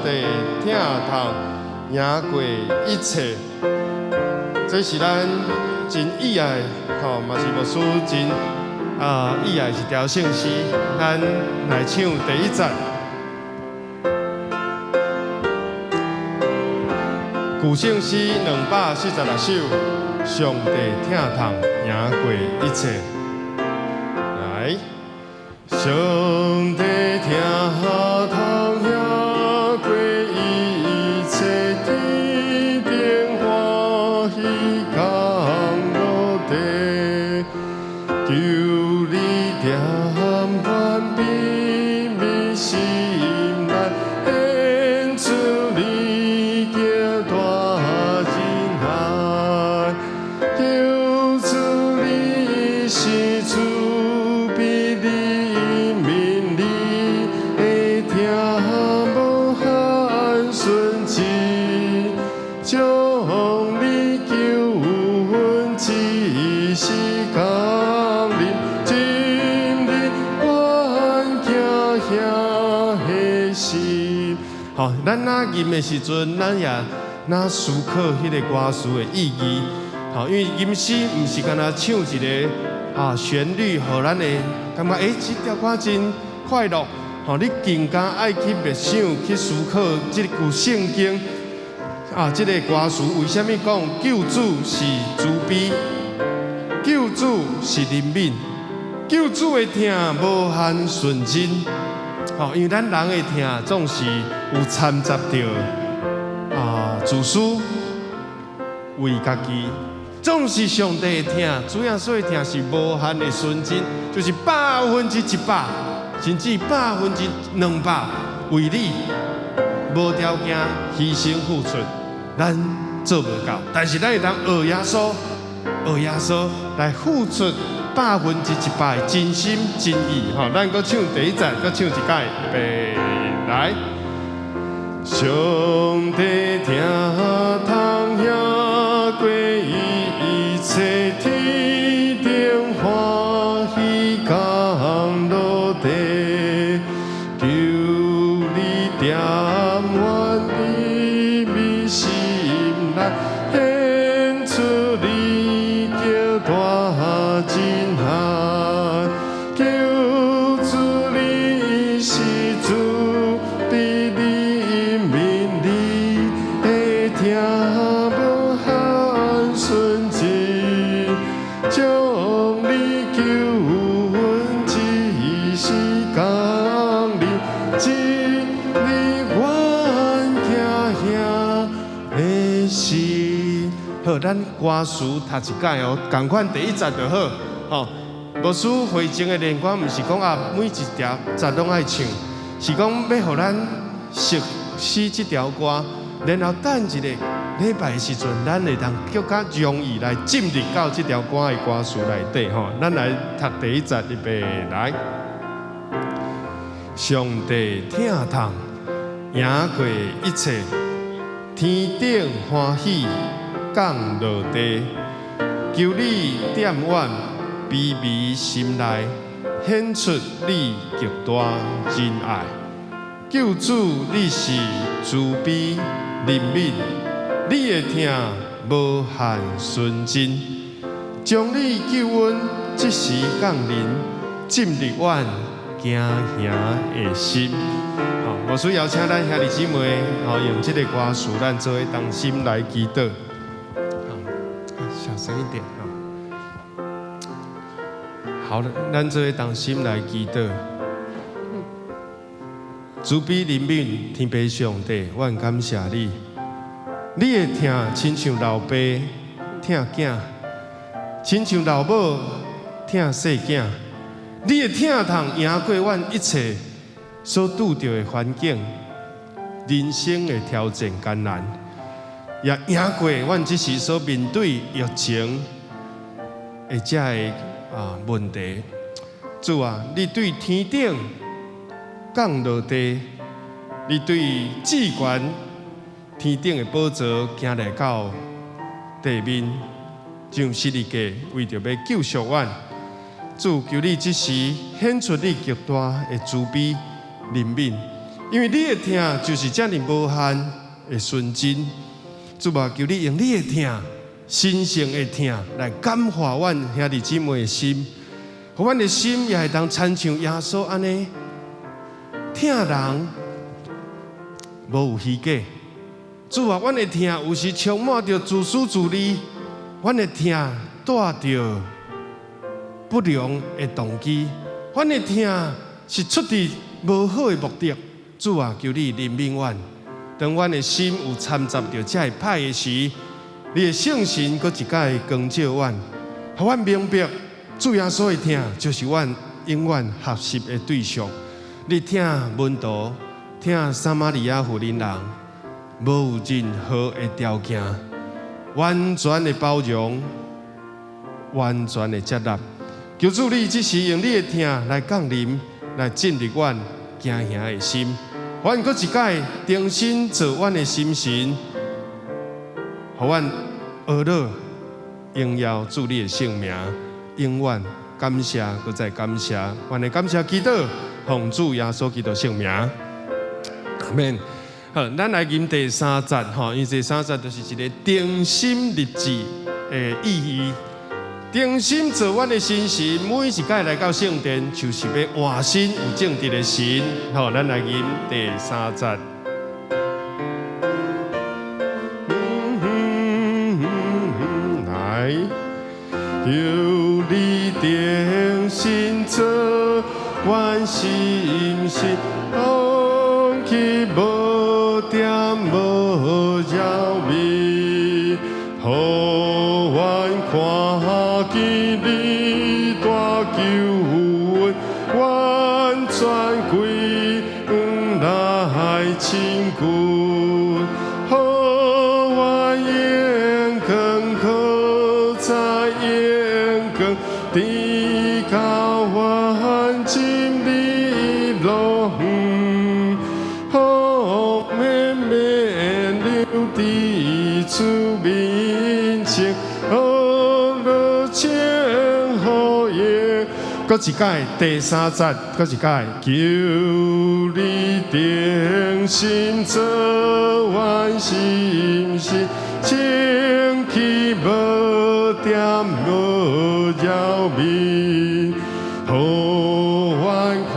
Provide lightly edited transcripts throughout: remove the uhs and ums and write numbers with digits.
帝疼痛赢过一切。这是咱真意爱，嘛是牧师真意爱一条圣诗，咱来唱第一节。古圣诗246首，上帝疼痛赢过一切。来，上帝疼痛赢过一切，天顶欢喜降落地，求你点阮秘密心内，献出你嘅大真爱，求主你是主必你命你会听无限顺之，将你救阮一时降临，今日阮行遐的心。好，咱那吟的时阵，咱也那思考迄个歌词的意义。好，因为吟诗毋是干那唱一个旋律，互咱的感觉这条歌真快乐。好，你更加爱去默想、去思考这句圣经这个歌词为什么讲救主是慈悲，救主是怜悯，救主的疼无限纯真。好，因为咱人的疼总是有掺杂着自私为家己，总是上帝的疼，主要所以疼是无限的纯真，就是100%，甚至200%为你无条件牺牲付出，咱做不到，但是咱会当学耶稣来付出100%的真心真意。好，咱搁唱第一节，搁唱一届，预备来。上帝疼痛赢过一切，天顶欢喜降落地，求你点阮秘密心内，献出你叫大真爱，求主你是主必你命你会听无限顺之，将你救阮一时降临，今日阮行遐的心。好，咱歌词读一届哦，同款第一节就好。吼，牧师会前的练歌，毋是讲每一条节拢爱唱，是讲要互咱熟悉这条歌，然后等一个礼拜的时阵，咱会当更加容易来进入到这条歌的歌词内底。吼，咱来读第一节，预备来。上帝疼痛赢过一切，天顶欢喜降落地，求你点阮卑微心内，显出你极大真爱。救主你是慈悲怜悯，你的疼无限纯真，将你救阮一时降临，浸入阮惊吓的心。好，牧师邀请咱兄弟姊妹，用这个歌词，咱做伙同心来祈祷。小声一点好的，咱做伙同心来祈祷。慈悲怜悯天父上帝，阮感谢你，你的疼亲像老爸疼囝，亲像老母疼细囝。你的疼痛赢过阮一切所拄着的环境，人生的挑战艰难，也赢过阮这时所面对疫情的这个问题。主啊，你对天顶降落地，你对至悬天顶的宝座行来到地面，上十字架为着要救赎阮。主，求你这时显出你极大的慈悲怜悯，因为你的疼就是这么无限的纯真。主啊，求你用你的疼，神圣的疼来感化阮兄弟姊妹的心，互阮的心也会当亲像耶稣安尼，疼人无有虚假。主啊，阮的疼有时充满着自私自利，阮的疼带着不良的动机，阮的疼是出于无好的目的。主啊，求你怜悯阮。当阮的心有掺杂着这歹的时，你的圣神搁一摆光照阮，互阮明白主耶稣的疼就是阮永远学习的对象。你疼门徒，疼撒玛利亚妇人人，无有任何的条件，完全的包容，完全的接纳。求主你只是用你的疼来降临，来进入阮惊吓的心。阮搁一摆重新做阮的心神，互阮学乐荣耀主你的圣名，永远感谢，搁再感谢，阮的感谢祈祷，奉主耶稣基督圣名，阿们。好，咱来吟第3节吼，因为第3节就是一个定心日志的意义。定心做阮的心神，每一摆来到圣殿，就是要换新有正直的神。好，咱来吟第3节。来，求你定心做阮心神，放弃无点无扰味，互阮看见你大救恩，完全归来亲近，互阮眼光靠在眼光，地靠阮心里路。主面前，热情好耶。搁一届第3节，搁一届，求你定心做阮心神，清气无点无扰味，互阮看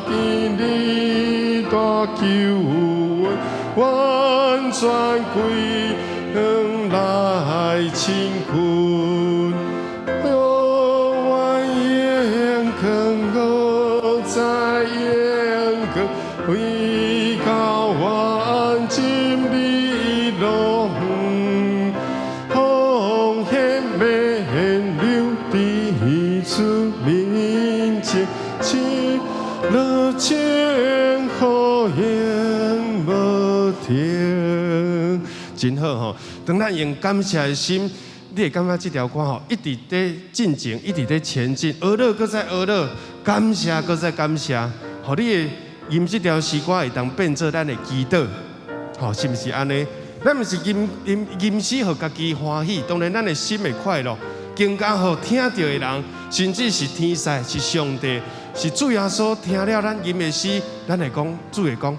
见你大救恩，完全归。来亲近，我眼光在眼光，为靠阮心里路，风险免流伫主面前，亲热情好言无停。真好吼！当咱用感谢的心，你会感觉这条歌吼，一直在进前，一直在前进，学乐搁再学乐，感谢搁再感谢，互你的吟这条诗歌会当变做咱的祈祷，吼，是不是安尼？咱毋是吟诗，互家己欢喜，当然咱的心会快乐，更加互听到的人，甚至是天使，是上帝，是主耶稣听了咱吟的诗，咱会讲，主会讲，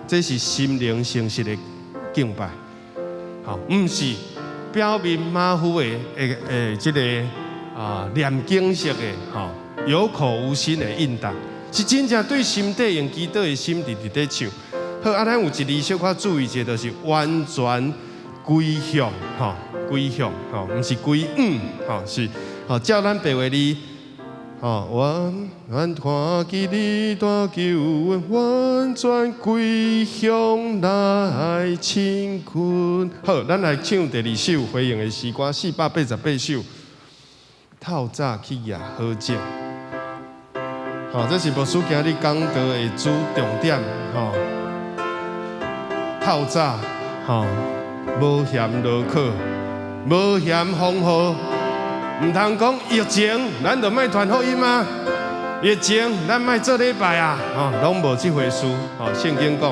这是心灵诚实的敬拜。好，唔是表面马虎的这个念经式的吼，有口无心的应答，是真正对心底用祈祷的心伫咧唱。好，咱有一字小可注意一下，就是完全归向吼，归向吼，唔是归吼，是吼照咱白话字吼，完看见你大救恩，完全归向来亲近。好，咱来唱第2首回应的诗歌，488首。透早起夜好静。好，这是牧师今日讲道的主重点。吼，透早吼，无嫌落课，无嫌风雨。唔通讲疫情，咱就莫传福音啊！疫情，咱莫做礼拜啊！拢无这回事。圣经讲，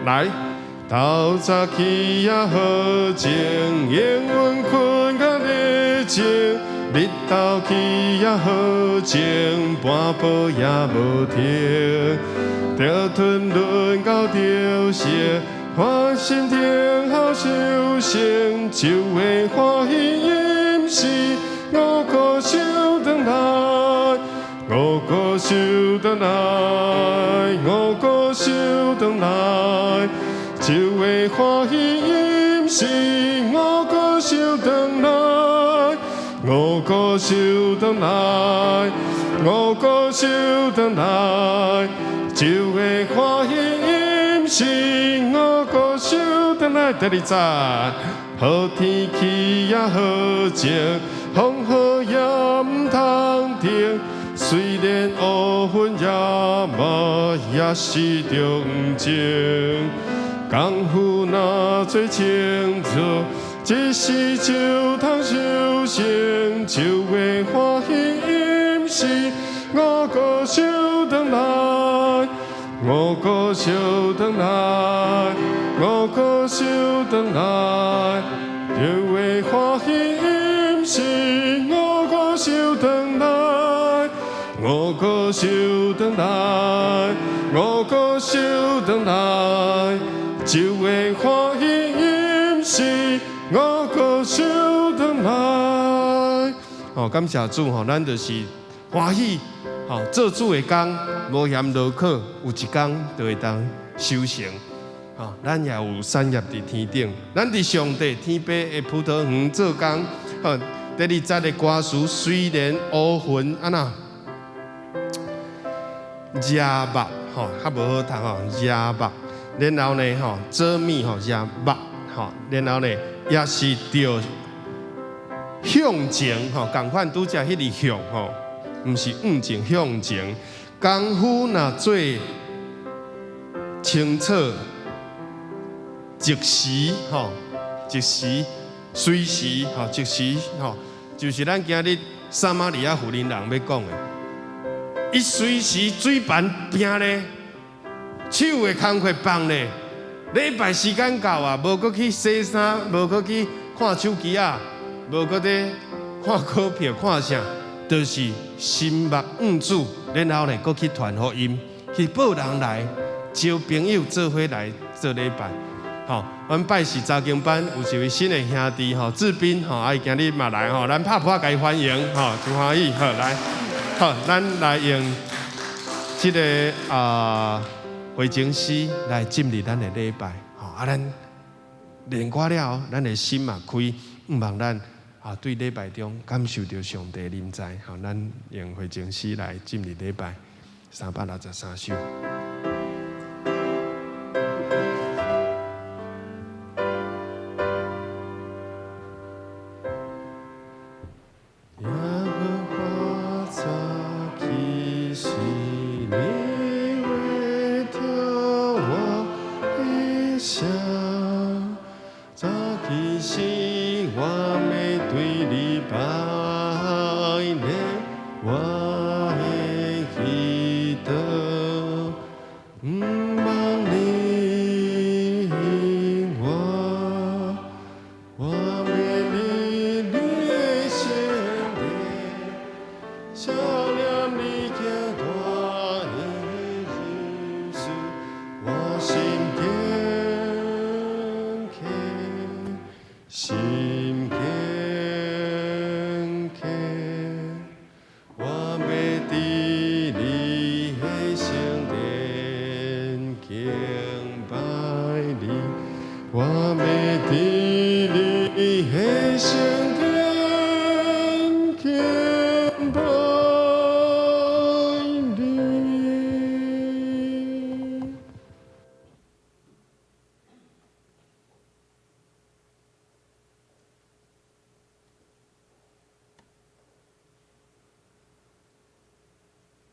来，透早起也好静，永远困较热情；日头起也好静，半晡也无停。条吞沦到着色，欢心听候修行，就会欢喜饮食。我个修转来，我个修转来，我个修转来，就会欢喜饮食。我个修转来，我个修转来，我个修转来。就会欢喜饮食，我个守转来第二站。好天气也好晴，风雨也唔通停。虽然乌云也无，也是着唔情。功夫若做清楚，一时就通修行，就会欢喜饮食，我个守转来。我个守转来，我个守转来，就会欢喜饮食。我个守转来，我个守转来，我个守转来，就会欢喜饮食。我个守转来。哦，感谢主吼，咱就是欢喜。好，做主的工无嫌劳苦，有一工就会当修成。好，咱也有产业伫天顶，咱伫上帝天父的葡萄园做工。好，第二节的歌词虽然乌云安那热目，吼，较无好读吼，热目。然后呢，吼遮密吼热目，吼，然后呢也是着向前，吼，共款拄则迄个向，吼。毋是前向前，功夫若做清楚，即时吼，即时随时吼，即时吼，就是咱今日撒玛利亚妇人人要讲的，伊随时嘴盘拼咧，手的工课放咧，礼拜时间到啊，无搁去洗衫，无搁去看手机啊，无搁咧看股票，看啥？就是心目응主，然后呢，搁去传福音，去报人来，招朋友做伙来做礼拜。吼，阮拜四查经班有一位新的兄弟吼，志斌吼，啊，伊今日嘛来吼，咱拍拍甲伊欢迎吼，真欢喜，好来，好，咱来用这个回情诗来进入咱的礼拜。吼，啊，咱练歌了，咱的心嘛开，毋望咱。对礼拜中感受到上帝临在，好，咱用回情诗来进入礼拜363首。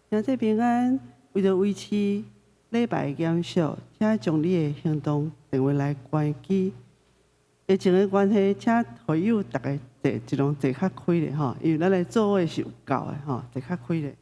兄弟平安，为了维持礼拜严肃，请将你的行动电话来关机。疫情的关系，请会友大家尽量坐较开咧吼，因为咱的座位是有够的吼，坐较开咧。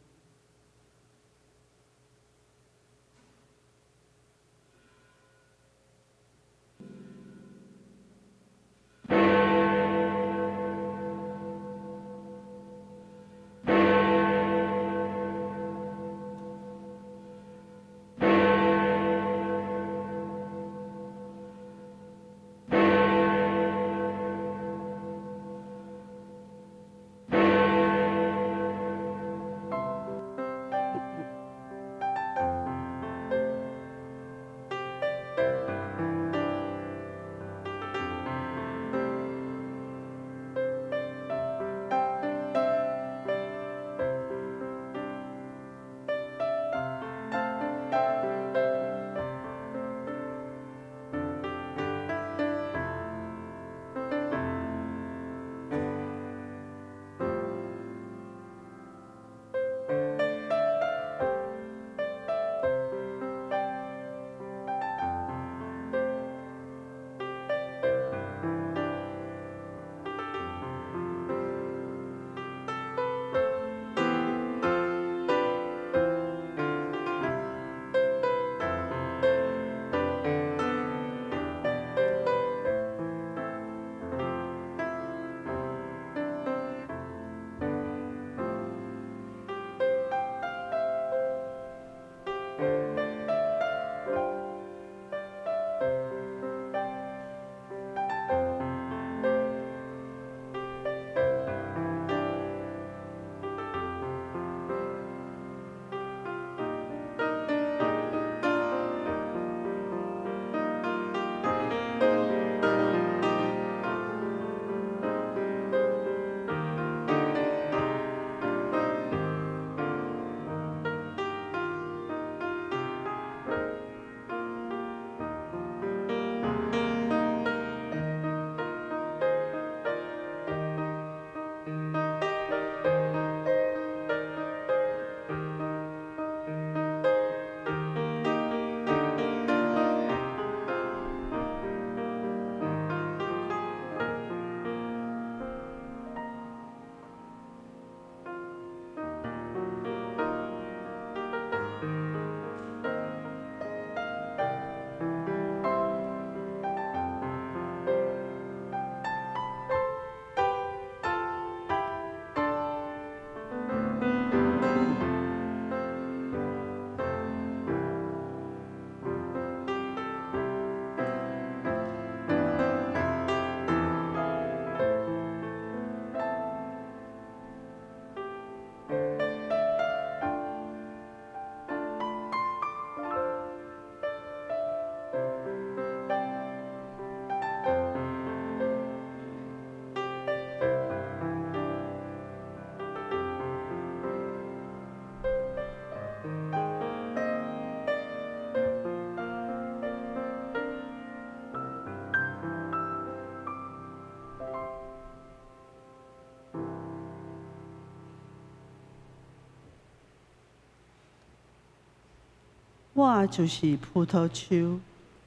我就是葡萄树，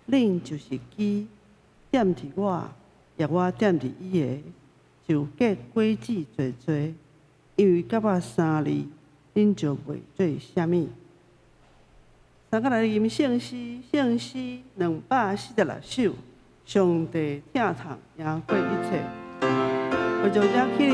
恁就是枝，点伫我，也我点伫伊个，就结果子侪侪。因为甲我三字，恁就袂做啥物。三个来吟圣诗，圣诗246首，上帝听堂赢过一切。会就这起立。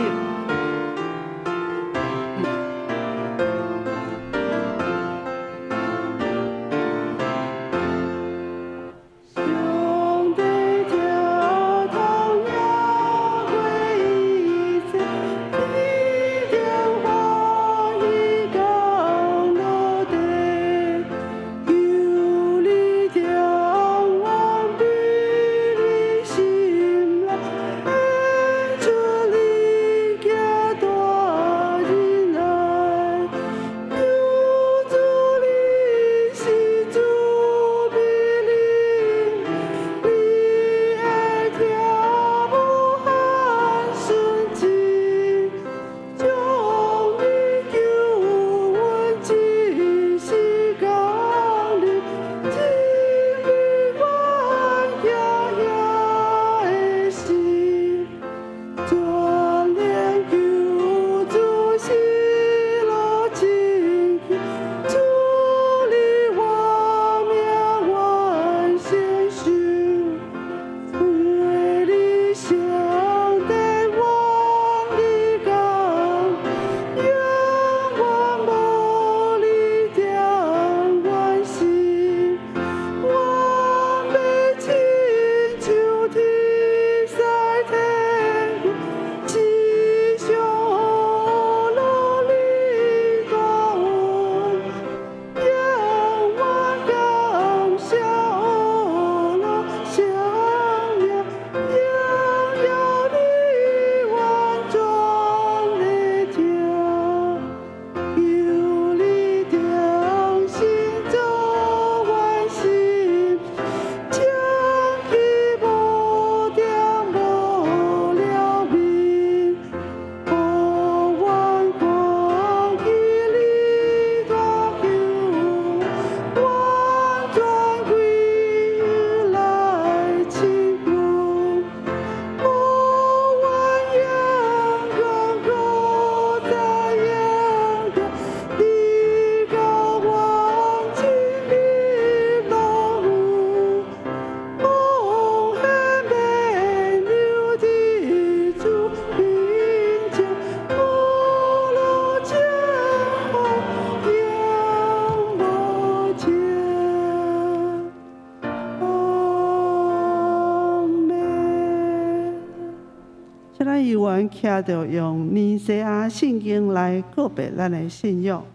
徛着用尼西亚圣经来告别咱的信仰。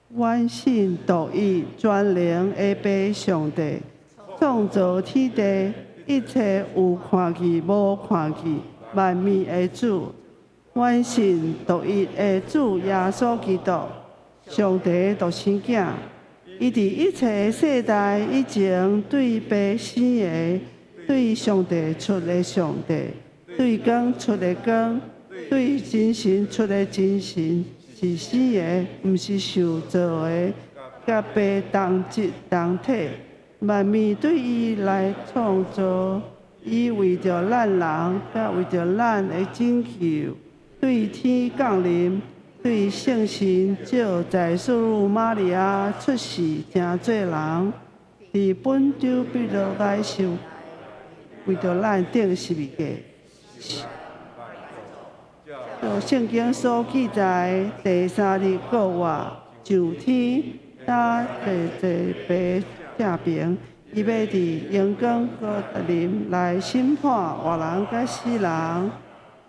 阮信独一全能的爸上帝，创造天地，一切有看见无看见，万物的主。阮信独一的主耶稣基督，上帝独生囝，伊伫一切世代以前对爸生的。对上帝出的上帝，对光出的光，对真神出的真神，是生的，毋是受造的，甲爸同质同体，万物对伊来创造，伊为着咱人，甲为着咱的拯救，对天降临，对圣神照在属女玛利亚出世，成做人，伫本州彼得来受。为着咱顶十字架，圣经所记载，第3日告我上天，搭坐爸正平，伊要伫阳光和林来审判活人甲死人，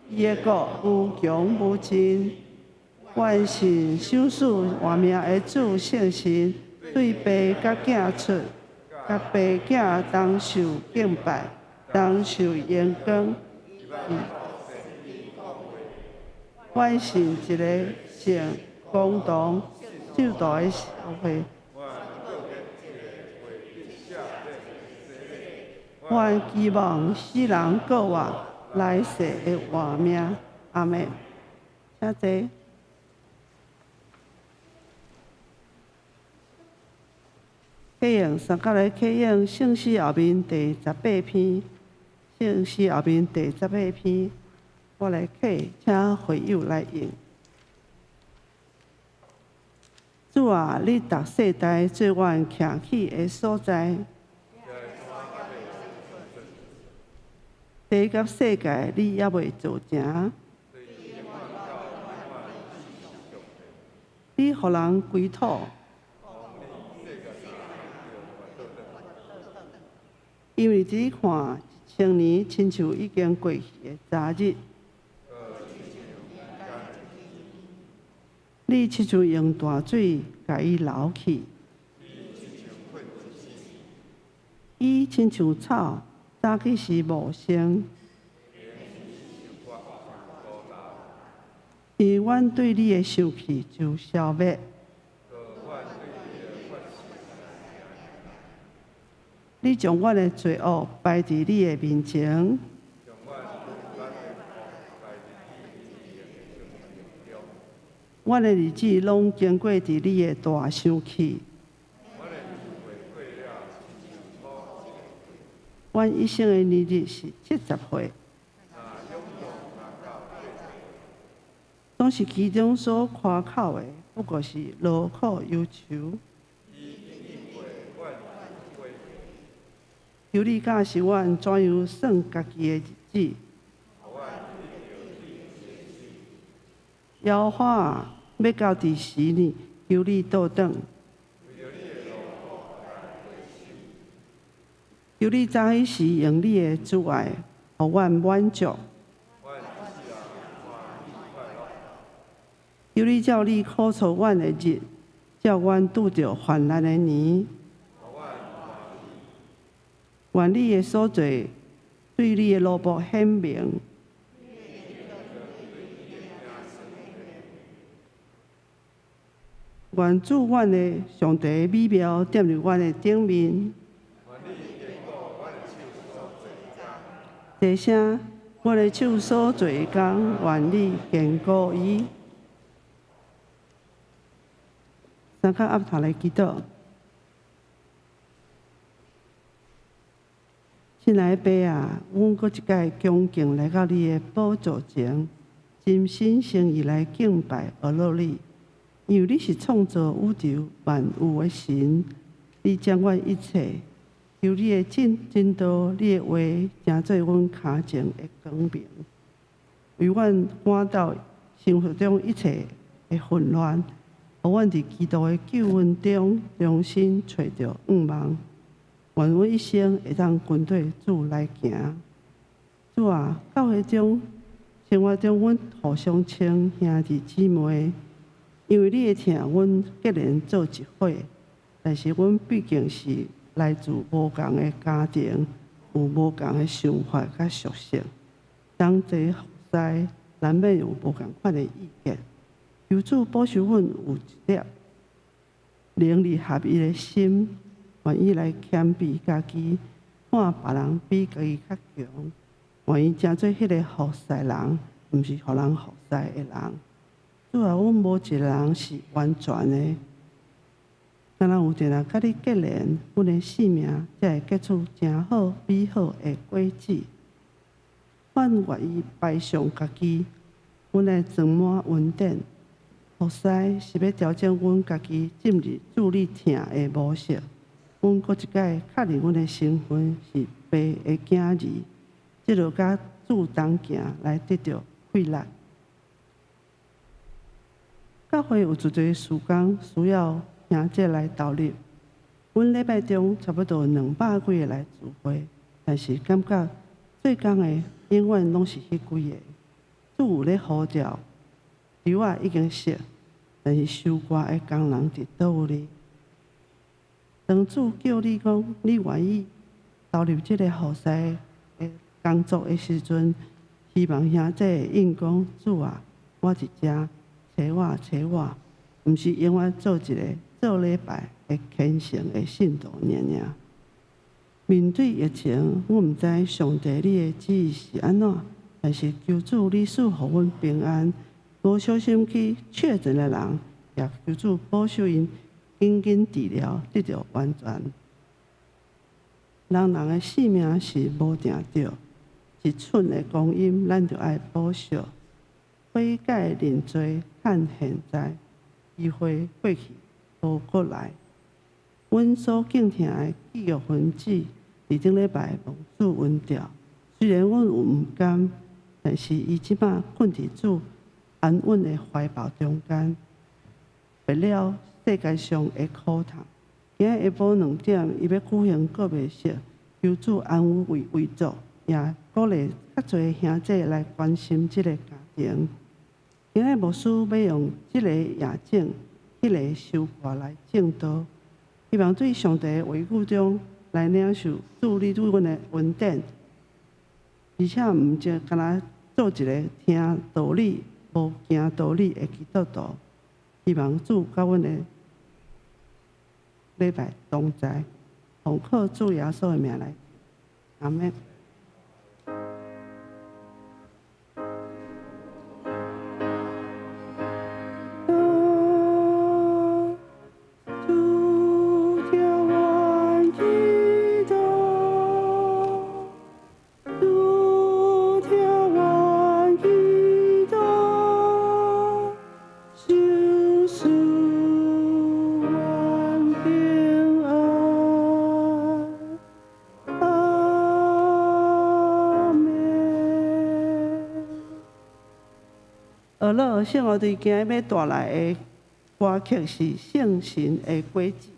伊的国无穷无尽。万神守主活命的主圣神，对爸甲囝出，甲爸囝同受敬拜。当受阳光，阮信一个圣公堂救度的社会，阮期望世人告我来世的活命。阿门。请坐。启用三角来启用圣诗后面第18篇，圣诗后面第18篇，我来启，请会友来用。主啊，你逐世代做阮徛起的所在，地甲世界你也未造成，你互人归土。因为只看1000年，亲像已经过去的昨日。你亲像用大水甲伊流去，伊亲像草，早起时无生。而阮对你的生气就消灭。你将阮的罪恶摆伫你的面前，阮的日子拢经过伫你的大生气，阮一生的年日是70岁，总是其中所夸口的，不过是劳苦忧愁。求你教示阮怎样算家己的日子。妖花啊，要到第时呢？求你倒转。求你早起时用你的慈爱，互阮满足。求你照你苦楚阮的日，叫阮拄着患难的年。愿你的所做对你的罗卜显明，愿主阮的上帝美妙踮入阮的顶面，提醒阮的手所做的工，愿你坚固伊。三脚压头来祈祷。亲爱的爸啊，阮搁一届恭敬来到你的宝座前，真心诚意来敬拜阿罗你，因为你是创造宇宙万有的神，你掌管一切。求你的真道，你的话，成做阮脚前的光明，为阮赶到生活中一切的混乱，互阮伫基督的救恩中重新找到愿望。愿阮一生会当跟对主来行。主啊，教会中、生活中，阮互相称兄弟姊妹，因为你会疼阮结连做一伙。但是阮毕竟是来自无共的家庭，有无共的想法甲属性，同齐服侍，难免有无共款的意见。求主保守阮有一粒灵力合一的心。愿意来谦卑家己，看别人比家己较强。愿意成做迄个服侍人，毋是互人服侍的人。主啊，阮无一个人是完全的，敢若有一人甲你结连，阮的性命才会结出真好美好的果子。阮愿意摆上家己，阮来装满恩典。服侍是要调整阮家己进入主你疼的模式。阮搁一届确认阮的身份是爸的囝儿，即落甲主同行来得到快乐。教会有一个时间需要兄姐来投入，阮礼拜中差不多200几个来聚会，但是感觉做工的永远拢是迄几个。主有咧呼召，刘啊已经熟，但是收歌的工人伫倒位哩？当主叫你讲，你愿意投入这个服侍的工作的时阵，希望兄弟会应讲，主啊，我一只找我，毋是永远做一个做礼拜的虔诚的信徒尔。面对疫情，我毋知上帝你的旨意是安怎，但是求主你赐互阮平安。无小心去确诊的人，也求主保守因。紧紧治疗得到完全。人的性命是无定着，一寸的光阴咱就爱保惜。悔改认罪，趁现在，机会过去无过来。阮所敬听的纪玉分子，伫顶礼拜蒙主温调。虽然阮有毋甘，但是伊即摆困伫主安稳的怀抱中间，别了世界上的苦痛。今日下晡2点，伊要举行告别式，求主安慰为主，也鼓励较侪兄弟来关心即个家庭。今日牧师要用即个夜景、迄个收歌来正道，希望对上帝的话语中来领受主你对阮的恩典，而且毋只干那做一个听道理、无行道理的基督徒。希望主甲阮的礼拜同在，奉靠主耶稣的名来，阿门。俄勒圣乐队今日要带来的歌曲是《圣神的轨迹》。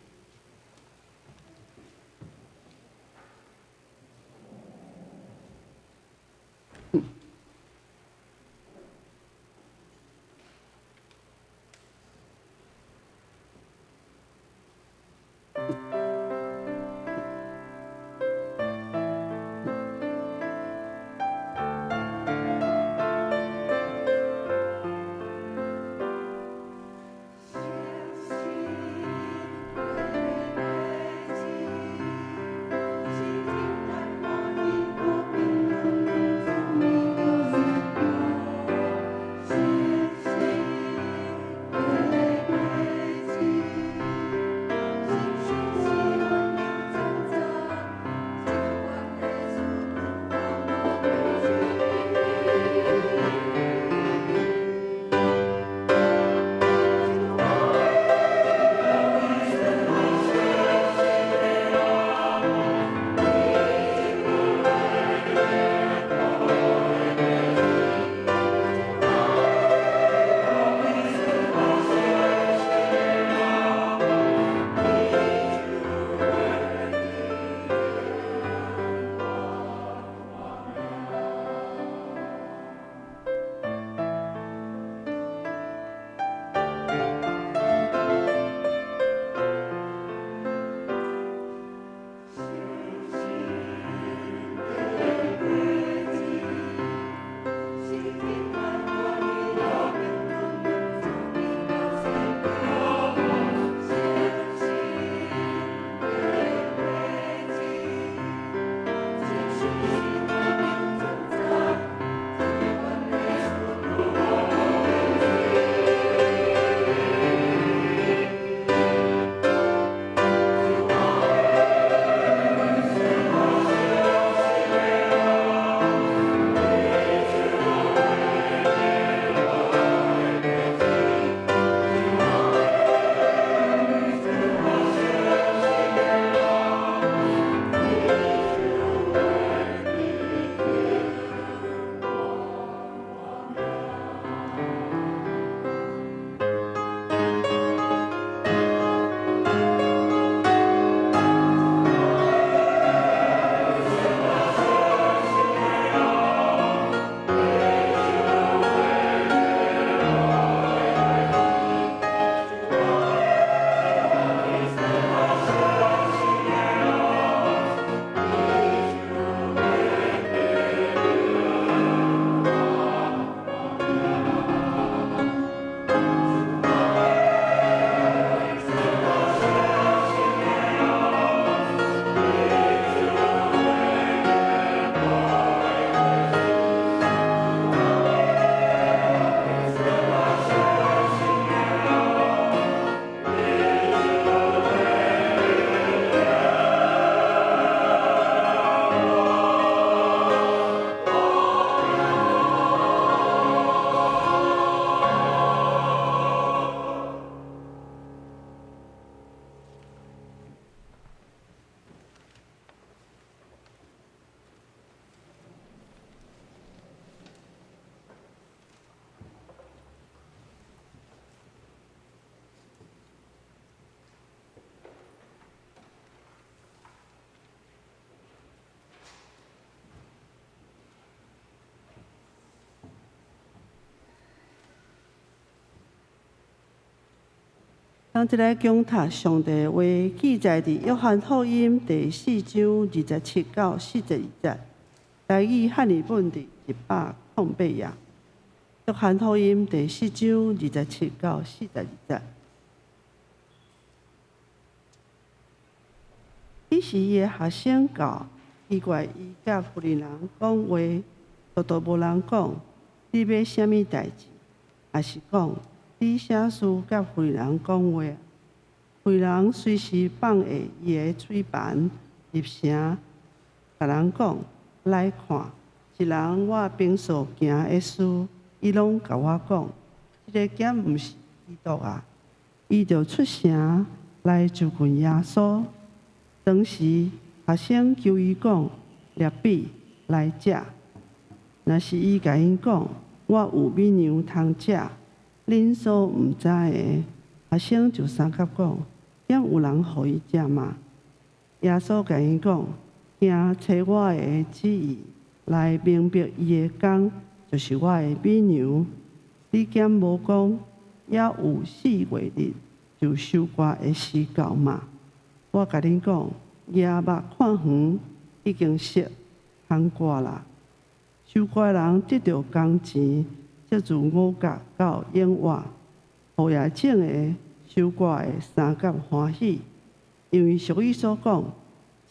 当即个讲读上帝话记载伫约翰福音第4章27到42节，台语汉语本伫108页。约翰福音第4章27到42节。彼时伊个学生到，奇怪伊甲妇人讲话，都无人讲，你要啥物代志？也是讲，你啥事甲妇人讲话？妇人随时放下伊个嘴盘，入城，甲人讲来看，一人我平素行的事，伊拢甲我讲，即个囝毋是基督啊！伊就出城来就近耶稣。当时学生求伊讲，列比来食。若是伊甲因讲，我有美牛通食，恁所毋知的，学生就三甲讲，敢有人互伊食吗？耶稣甲因讲，行找我的旨意，来明白伊的工，就是我的美牛。你敢无讲，也有4月日就收割的时到嘛？我甲恁讲，夜目看远，已经熟通割啦。收割人得到工钱，则自5角到永远。互野种的、收割的3角欢喜，因为俗语所讲，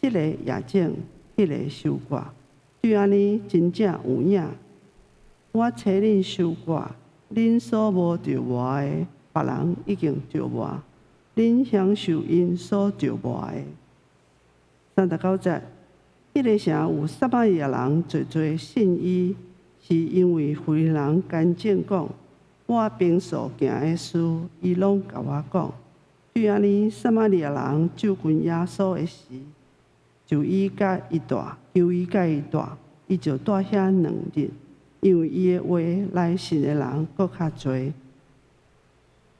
即个野种，迄个收割。对安尼真正有影。我找恁收割，恁所无着无的，别人已经着无。恁享受因所着无的。39节，迄个城有撒玛利亚人侪侪信伊，是因为妇人干净讲，我平素行的事，伊拢甲我讲。对安尼，撒玛利亚人就近耶稣的时，就伊甲伊住，求伊甲伊住，伊就住遐2日，因为伊的话来信的人搁较侪。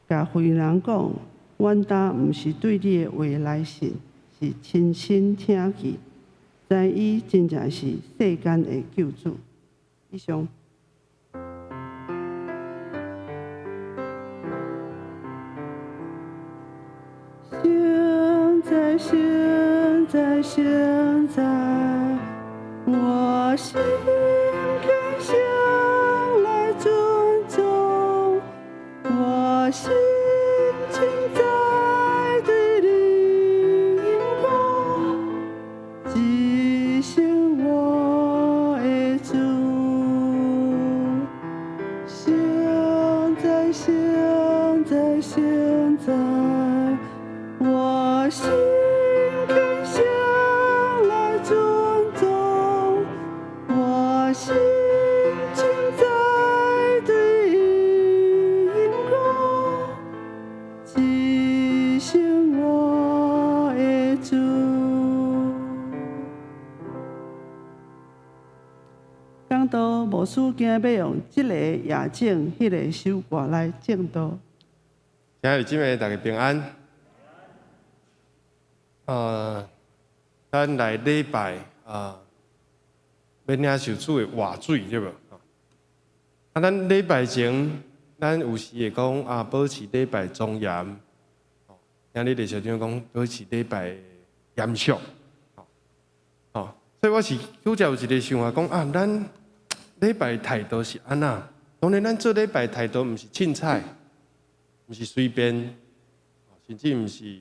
甲妇人讲，阮当毋是对你的话来信，是亲身听见，知伊真正是世间的救主。以上。现在，现在，我心更向来尊重，我心情在对你荧光，记醒我的主。现在，现在，现在，我心更向来尊重，我心情在对荧光，提醒我的主。讲到无事惊要用这个夜种、迄个收割来种稻。今日姊妹大家平安。咱来礼拜要领受主的活水，对无？咱礼拜前，咱有时会讲保持礼拜庄严。今日李小长讲保持礼拜严肃。所以我是拄则有一个想法讲咱礼拜态度是安那？当然，咱做礼拜态度毋是凊彩，毋是随便，甚至毋是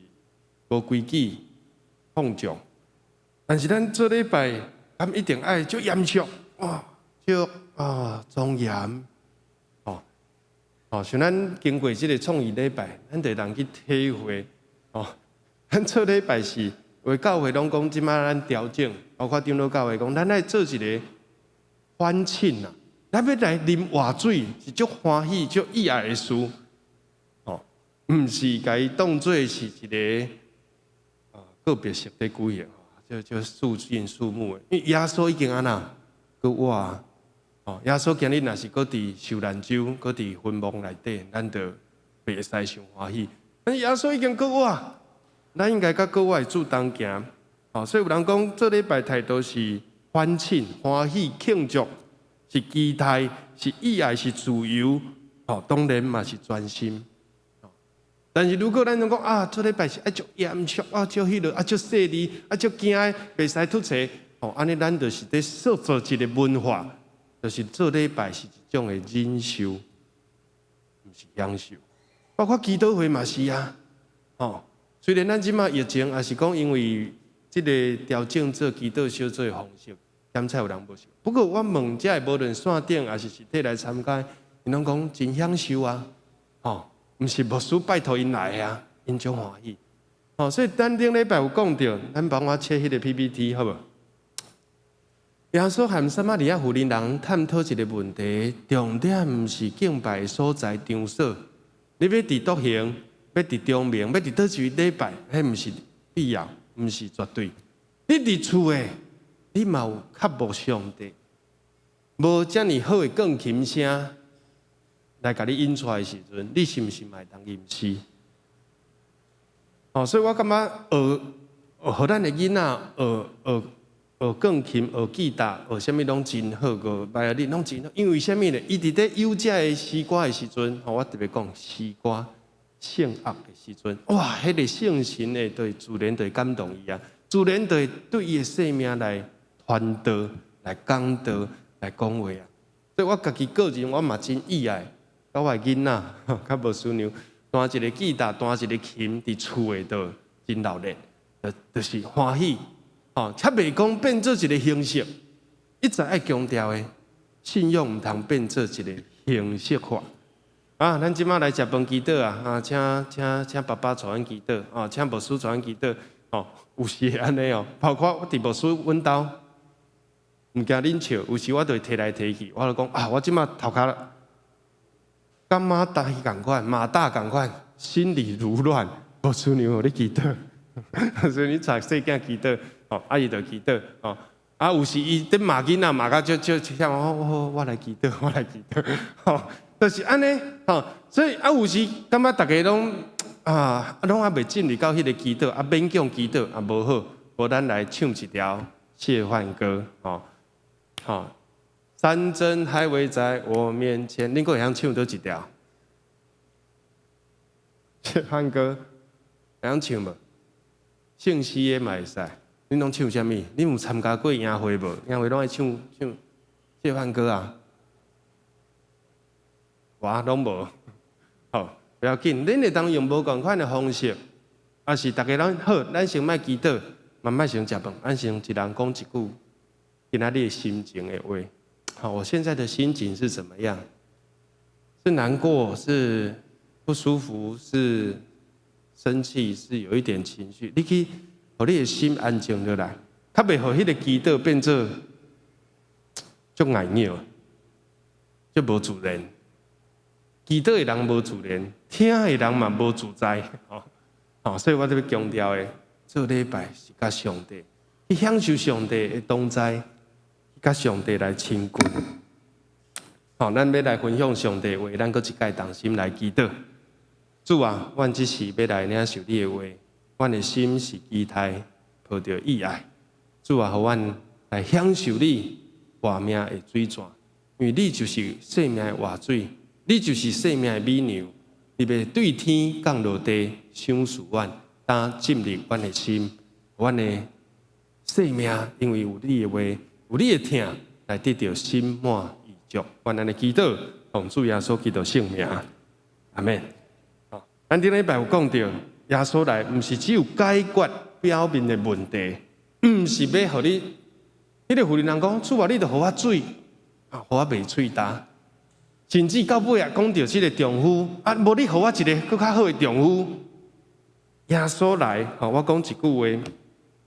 无规矩。放纵，但是咱做礼拜，咱一定爱足严肃，足庄严，像咱经过这个创意礼拜，咱就人去体会，咱做礼拜是为教会拢讲，即摆咱调整，包括长老教会讲，咱爱做一个欢庆啊，咱要来啉活水是足欢喜、足意爱的事，毋是甲伊当作是一个。个别性的举行，就肃静肃穆的，因为耶稣已经安那，佮我，耶稣今日若是佮伫受难周，佮伫坟墓内底，咱就袂使上欢喜。但是耶稣已经佮我，咱应该佮佮我的主同行。所以有人讲做礼拜态度是欢庆、欢喜、庆祝，是期待，是意爱，是自由，当然嘛是专心。但是如果咱讲啊，做礼拜是足严肃啊，足迄落啊，足细腻啊，足惊的，袂使突切哦。安尼咱就是在塑造一个文化，就是做礼拜是一种的忍受，毋是享受。包括祈祷会嘛是啊，哦。虽然咱即马疫情，也是讲因为即个调整做祈祷小组的方式，检测有人无受。不过我问遮的无论线顶还是实体来参加，因拢讲真享受啊，哦。毋是牧师拜托因来啊，因种欢喜。哦，所以咱顶礼拜有讲到，咱帮我切迄个 PPT 好无？耶稣和撒玛利亚妇人探讨一个问题，重点毋是敬拜所在场所，你要伫独行，要伫中明，要伫倒一礼拜，迄毋是必要，毋是绝对。你伫厝诶，你嘛有较无上帝，无遮尔好诶钢琴声。来甲你引出来的时阵，你是毋是嘛会当吟诗？哦，所以我感觉互咱的囡仔学钢琴、学吉他、学啥物拢真好，个拜你拢真好。因为啥物呢？伊伫咧有遮的诗歌的时阵，我特别讲诗歌圣乐的时阵，哇，迄个圣神的对自然对感动伊啊，自然对对伊的生命来传导、来讲道、来讲话啊。所以我家己个人我嘛真意爱。甲我囡仔，较无孙娘，弹一个吉他，弹一个琴，伫厝诶度真热烈，就是欢喜。哦，却袂讲变做一个形式，一直爱强调诶，信仰毋通变做一个形式化。啊，咱即马来食饭祈祷啊，请爸爸带阮祈祷，哦，请牧师带阮祈祷，哦，有时会安尼哦，包括我伫牧师阮兜，毋惊恁笑，有时我就会摕来摕去，我就讲啊，我即马头壳。干马大共款，马大共款，心里如乱。无孙娘互你祈祷，所以你带细囝祈祷，哦，阿姨就祈祷，哦，啊，有时伊伫骂囡仔，骂甲我来祈祷，我来祈祷，哦，就是安尼，哦，所以啊，有时感觉大家拢拢还袂进入到迄个祈祷，勉强祈祷也无好，无咱来唱一条谢饭歌，哦，哦。山珍海味在我面前，恁个会晓唱倒一条？谢饭歌会晓唱无？姓诗的嘛会使。恁拢唱啥物？恁有参加过宴会无？宴会拢爱唱谢饭歌啊？我拢无。好，不要紧，恁会当用无共款的方式，也是大家拢好，咱先莫祈祷，慢慢先食饭，咱先一人讲一句今仔日心情的话。好，我现在的心情是怎么样？是难过，是不舒服，是生气，是有一点情绪。你去，互你的心安静落来，较袂互迄个祈祷变做足爱拗，足无自然。祈祷的人无自然，听的人嘛无自在。哦，所以我特别强调的，做礼拜是甲上帝，去享受上帝的同在。甲上帝来亲近，好，咱要来分享上帝话，咱搁一届同心来祈祷。主啊，阮即时要来领受你的话，阮的心是期待抱着意爱。主啊，互阮来享受你活命的水泉，因为你就是生命的活水，你就是生命的美娘。你要对天降落地，赏赐阮，当进入阮的心，阮的生命，因为有你的话。有你的听来得到心满意足，愿咱的祈祷奉主耶稣基督圣名，阿门。好，咱顶礼拜有讲到，耶稣来毋是只有解决表面的问题，毋是要互你，迄个妇人人讲，主啊，你著互我水，互我卖喙焦，甚至到尾啊，讲到即个丈夫，无你互我一个更较好的丈夫。耶稣来，我讲一句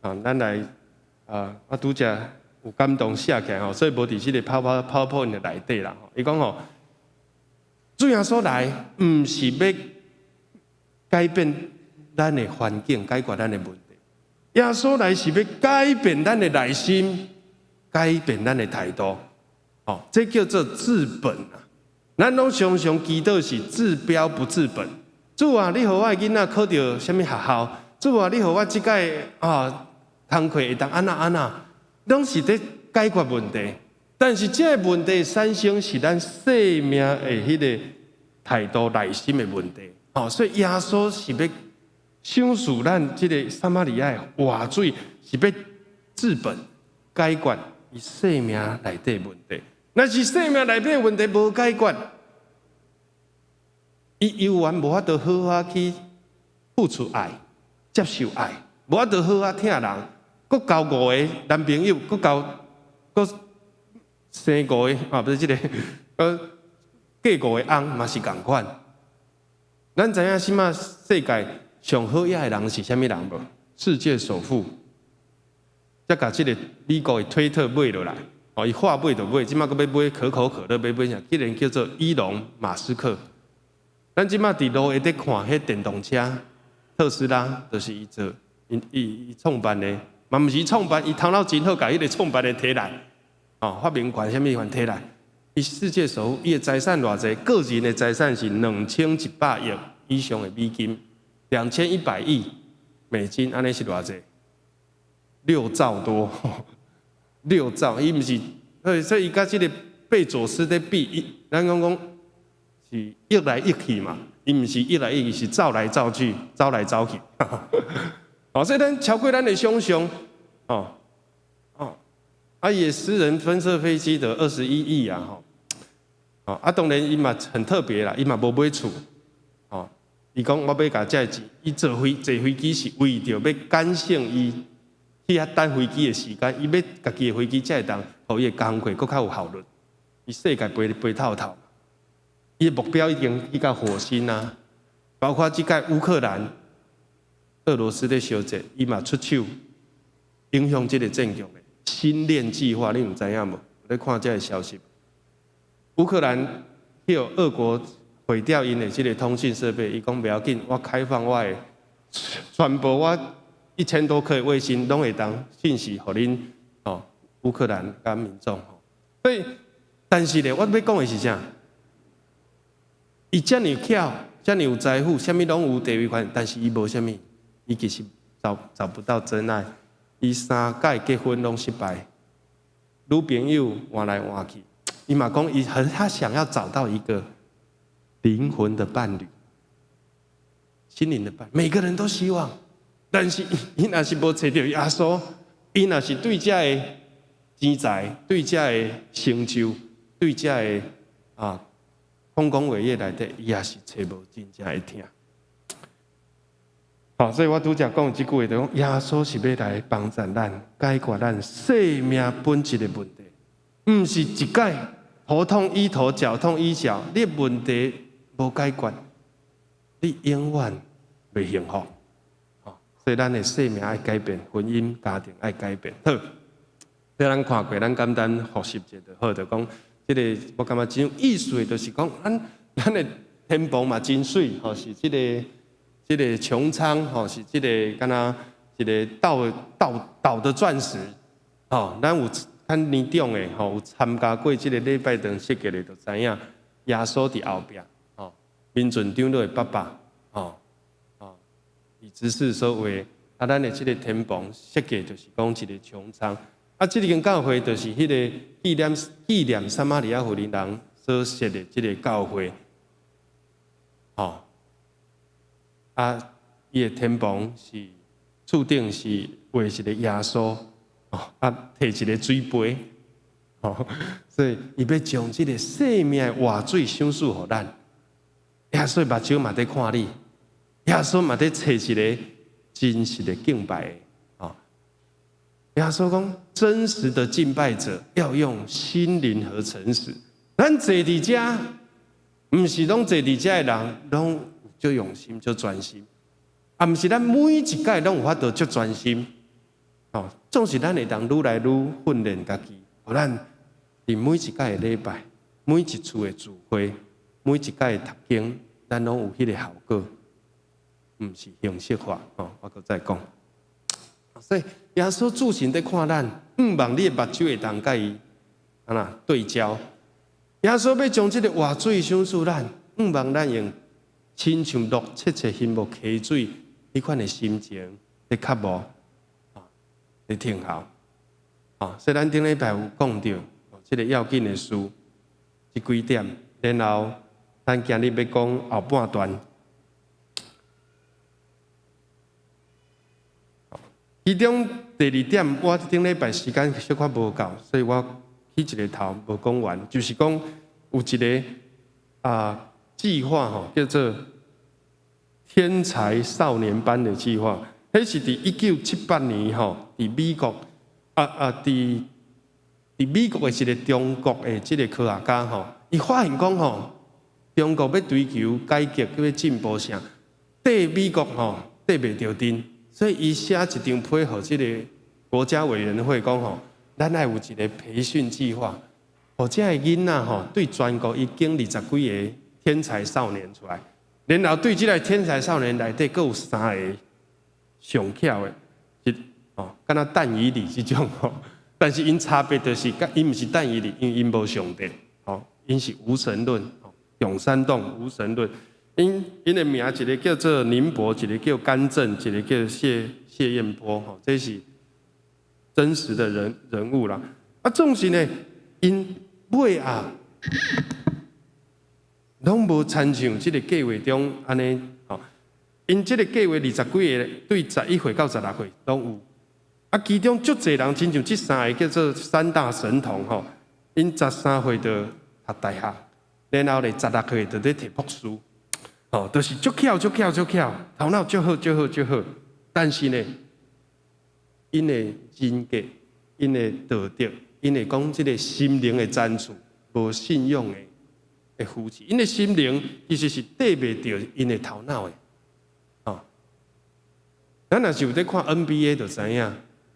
话，咱来，我拄则。有感动写起来吼，所以无伫即个PowerPoint内底啦。伊讲吼，主耶稣来，毋是要改变咱的环境，解决咱的问题。耶稣来是要改变咱的内心，改变咱的态度。哦，这叫做治本啊。咱拢常常祈祷是治标不治本。主啊，你互我的囡仔考到什么学校？主啊，你互我即届工课会当安那。拢是在解决问题，但是这个问题产生是咱生命的迄个态度、内心的问题。所以耶稣是要想诉咱这个撒玛利亚的活水，是要治本解决伊生命内底问题。若是生命内底问题无解决，伊永远无法度好好去付出爱、接受爱，无法度好好疼人，搁交5个男朋友，搁生5个不是这个，嫁5个翁嘛是同款。咱知影即马世界上好野的人是啥物人无？世界首富，才甲即个美国的推特买落来。伊话买就买，即马搁要买可口可乐，要买啥？既然叫做伊隆马斯克。咱即马伫路下底看迄电动车，特斯拉就是伊做，伊创办的，嘛毋是创办，伊头脑真好，甲迄个创办的摕来，发明权啥物权摕来。伊世界首富，伊的财产偌济？个人的财产是2100亿以上的美金，2100亿美金，安尼是偌济？6兆多，6兆，伊毋是，所以伊甲即个贝佐斯在比，咱讲是益来益去嘛，伊毋是益来益去，是走来走去，走来走去。所以咱超过咱的想象，伊的私人分射飞机的21亿啊，当然伊嘛很特别啦，伊嘛无买厝，伊讲我要甲这钱，伊坐飞机是为着要减省伊去遐等飞机的时间，伊要家己的飞机才会当，互伊的工课搁较有效率。伊世界飞透透，伊的目标已经去到火星啊，包括即个乌克兰、俄罗斯的小战，伊嘛出手影响这个战局的星链计划，你有知影无？咧看这个消息，乌克兰叫俄国毁掉因的这个通讯设备，伊讲不要紧，我开放我的传播我1000多颗卫星，拢会当信息互恁乌克兰甲民众。所以，但是咧，我要讲的是啥？伊遮尔巧，遮尔有财富，啥物拢有地位权，但是伊无啥物，伊其实找不到真爱。伊3届结婚拢失败，女朋友换来换去。伊嘛讲，他想要找到一个灵魂的伴侣，心灵的伴侣，每个人都希望。但是伊若是无找到耶稣，伊若是对这的钱财、对这的成就、对这的丰功伟业内底，伊也是找无真正的听。所以我拄则讲即句话，就讲耶稣是要来帮助咱，解决咱生命本质的问题，毋是一概头痛医头，脚痛医脚。你问题无解决，你永远袂幸福。所以咱的生命爱改变，婚姻家庭爱改变。好，所以咱看过，咱简单复习一下就好。就讲这个，我感觉真有意思的，就是讲咱的天棚嘛真水，是这个穹苍，是这个敢若一个倒的钻石，咱有看年长的，有参加过这个礼拜堂设计的，就知影耶稣伫后壁，民选长老的爸爸，李执事所画，咱的这个天棚设计就是讲一个穹苍，这间教会就是迄个纪念撒玛利亚妇人所设的这个教会，伊的天棚是注定是画一个耶稣，摕一个水杯，所以伊要将这个生命的活水赏赐予咱。耶稣目睭嘛在看你，耶稣嘛在找一个真实的敬拜的。耶稣讲，真实的敬拜者要用心灵和诚实。咱坐伫遮，毋是拢坐伫遮的人，拢就用心，就专心，毋是咱每一届拢有法度就专心。总是咱会当愈来愈训练家己，互咱伫每一届的礼拜、每一次的聚会、每一届的读经，咱拢有迄个效果，毋是形式化。我搁再讲，所以耶稣自身在看咱，毋望你的目睭会当甲伊对焦。耶稣要将这个活水赏赐咱，毋望咱用亲像落切切心无溪水迄款的心情在较无在听候。所以咱顶礼拜有讲到这个要紧的事，这几点，然后咱今日要讲后半段，其中第2点，我顶礼拜时间小可无够，所以我起一个头无讲完，就是讲有一个计划吼，叫做天才少年班的计划。迄是伫1978年吼，伫美国伫美国的一个中国的这个科学家吼，伊发现讲吼，中国要追求改革，要进步啥，对美国吼对袂着阵，所以伊写一张批予这个国家委员会讲吼，咱爱有一个培训计划，互这个囡仔吼对全国已经20几个天才少年出来，然后对这个天才少年内底，佫有3个上巧的，敢若但以理这种吼。但是因差别就是，因毋是但以理，因为因无上帝，因是无神论，永山洞无神论。因的名一个叫做宁波，一个叫甘正，一个叫谢彦波，这是真实的人物啦。总是呢，因尾啊，拢无参像这个计划中安尼，因这个计划20几个，对11岁到16岁拢有。其中足侪人，亲像这3个叫做3大神童吼，因13岁就读大学，然后咧16岁就咧摕博士，都是足巧，头脑足好。但是呢，因的人格、因的道德、因的讲这个心灵的赞助，无信用的扶持，因的心灵其实是对袂着因的头脑的。咱若是有在看 NBA 就知影。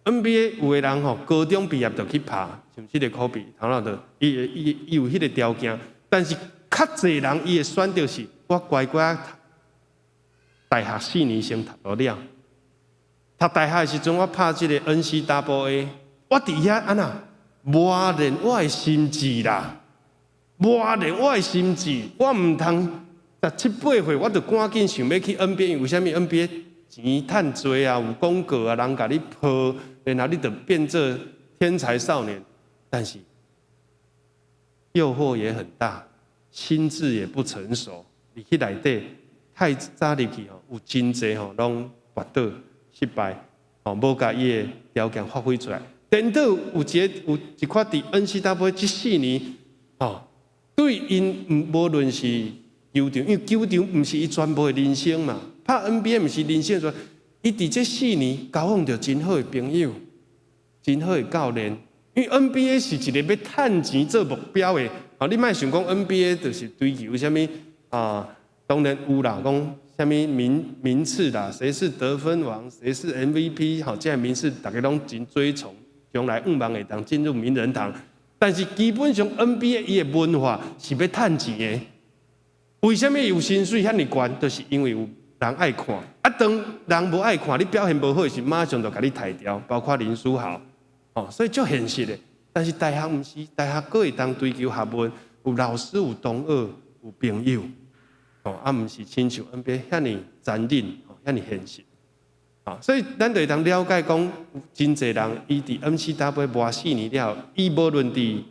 NBA 有的人吼，高中毕业就去拍，像这个科比，头脑就伊有迄个条件，但是较侪人伊会选择是，我乖乖大学4年先读到了，读大学的时阵，我拍这个 NCAA， 我伫遐安那磨练我的心智啦，磨练我的心智，我唔通17、18岁我就赶紧想要去 NBA， 为什么 NBA 钱赚多啊，有广告啊，人甲你抛。然后你就变这天才少年，但是诱惑也很大，心智也不成熟。你去内底太早入去吼，有真侪吼拢滑倒失败，无甲伊的条件发挥出来。等到有一块伫 NCAA 这4年，对因无论是球场，因为球场毋是伊全部的人生嘛，拍 NBA 毋是人生全。伊伫这4年交往着真好的朋友，真好的教练。因为 NBA 是一个要赚钱做目标的，你莫想讲 NBA 就是追求什么当然有啦，讲什么名次啦，谁是得分王，谁是 MVP， 这个名次大家拢真追崇，将来望会当进入名人堂。但是基本上 NBA 伊的文化是要赚钱的。为什么有薪水遐尼悬？就是因为有人爱看，当人无爱看，你表现无好时，马上就甲你抬掉，包括林书豪，所以足现实的。但是大学毋是，大学佫会当追求学问，有老师，有同学，有朋友，毋是亲像 NBA 遐尼残忍，遐尼现实。所以咱就会当了解讲，真侪人伊伫 NCAA 磨4年了，伊无论伫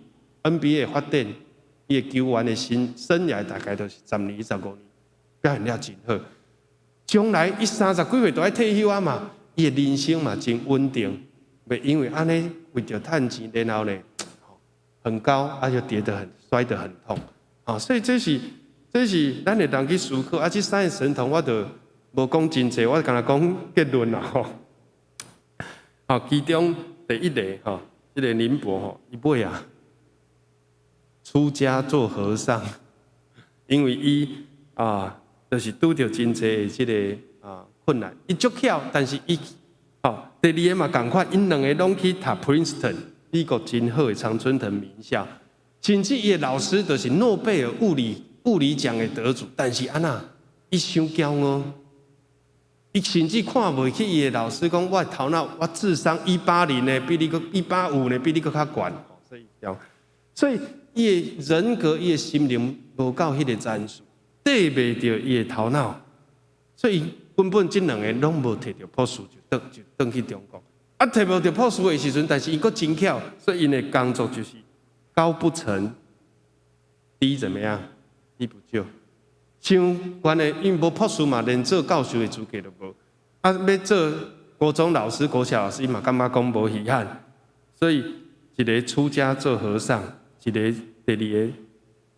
NBA 的发展，伊的球员的生涯大概就是10年、15年，表现了真好。将来伊30几岁都要退休啊嘛，伊的人生嘛真稳定，袂因为安尼为着赚钱，然后呢很高，就摔得很痛，所以这是咱会当去思考。这3个神童我就无讲真济，我干那讲结论啦其中第一个这个宁波伊尾出家做和尚，因为伊就是拄着真济这个困难，伊足巧，但是伊第2个嘛同款，因2个拢去读 Princeton 美国真好的常春藤名校，甚至伊的老师就是诺贝尔物理奖的得主，但是安那伊伤骄傲，伊甚至看袂起伊的老师，讲我头脑我智商180呢，比你个185呢，比你个较悬，所以伊的人格、伊的心灵无够迄个战术。缀袂着伊的头脑，所以根本这2个拢无摕到博士就转去中国。摕无到博士的时阵，但是伊阁真巧，所以因的工作就是高不成低怎么样？低不就。像原来因无博士嘛，连做教授的资格都无。要做国中老师、国小老师嘛，感觉讲无遗憾，所以一个出家做和尚，一个第二个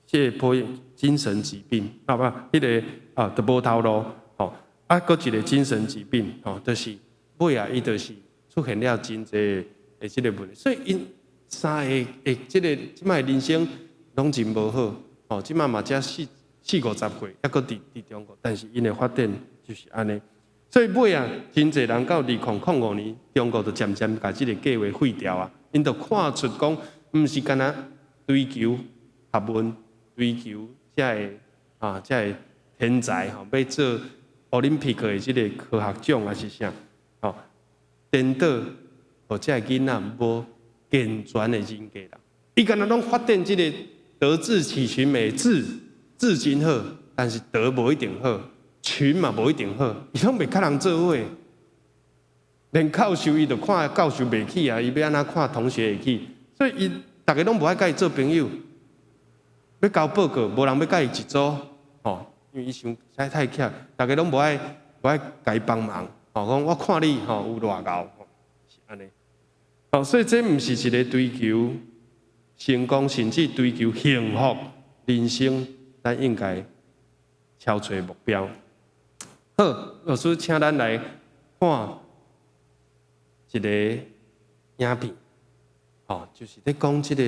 谢破精神疾病，好吧？迄个就无头路，吼，搁一个精神疾病，吼，就是尾啊，伊就是出现了真侪的即个问题，所以因三个即个即摆人生拢真无好，吼，即摆嘛才四五十岁，还搁伫中国，但是因的发展就是安尼。所以尾啊，真侪人到2005年，中国就渐渐把即个计划废掉啊。因就看出讲，毋是干那追求学问、追求遮个天才吼，要做奥林匹克的即个科学奖还是啥吼，颠倒互遮个囡仔无健全的人格啦。伊干那拢发展即个德智体群美，智真好，但是德无一定好。群嘛无一定好，伊拢袂甲人做伙，连教授伊就看教授袂起啊，伊要安怎看同学会起？所以伊大家拢无爱甲伊做朋友，要交报告，无人要甲伊一组，吼，因为伊想太巧，大家拢无爱甲伊帮忙，吼，讲我看你吼有偌牛，是安尼，吼，所以这毋是一个追求成功，甚至追求幸福人生，咱应该超找目标。好，老师，请咱来看一个影片，哦，就是咧讲即个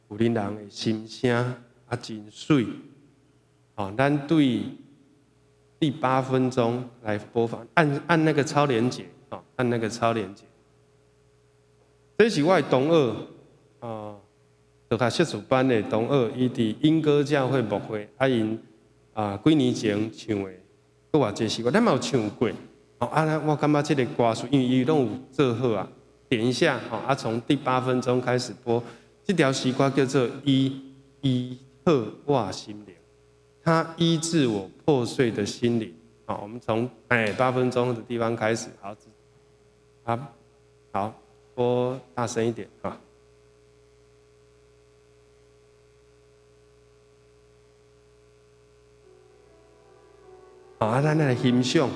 有林人的心声真水，哦，咱对第8分钟来播放，按那个超连结，哦，按那个超连结。这是我的同学，就较硕士班的同学，伊伫莺歌教会牧会，因几年前唱的。搁偌济诗歌，咱嘛有唱过。我感觉这个歌词，因为伊拢有做好啊。点一下，从第8分钟开始播。这条诗歌叫做“医好我心灵”，它医治我破碎的心灵。好，我们从8分钟的地方开始。好，播大声一点啊。咱来欣赏，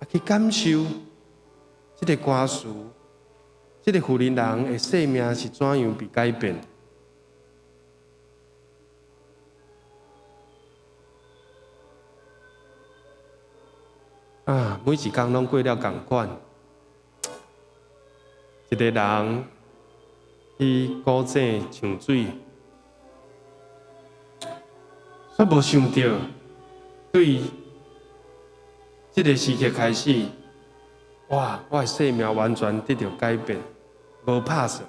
去感受这个歌词，这个富人人的生命是怎样被改变。每一天拢过了同款，一个人去古井抢水，却无想到对。这个时刻开始，我的生命完全得到改变，无拍算。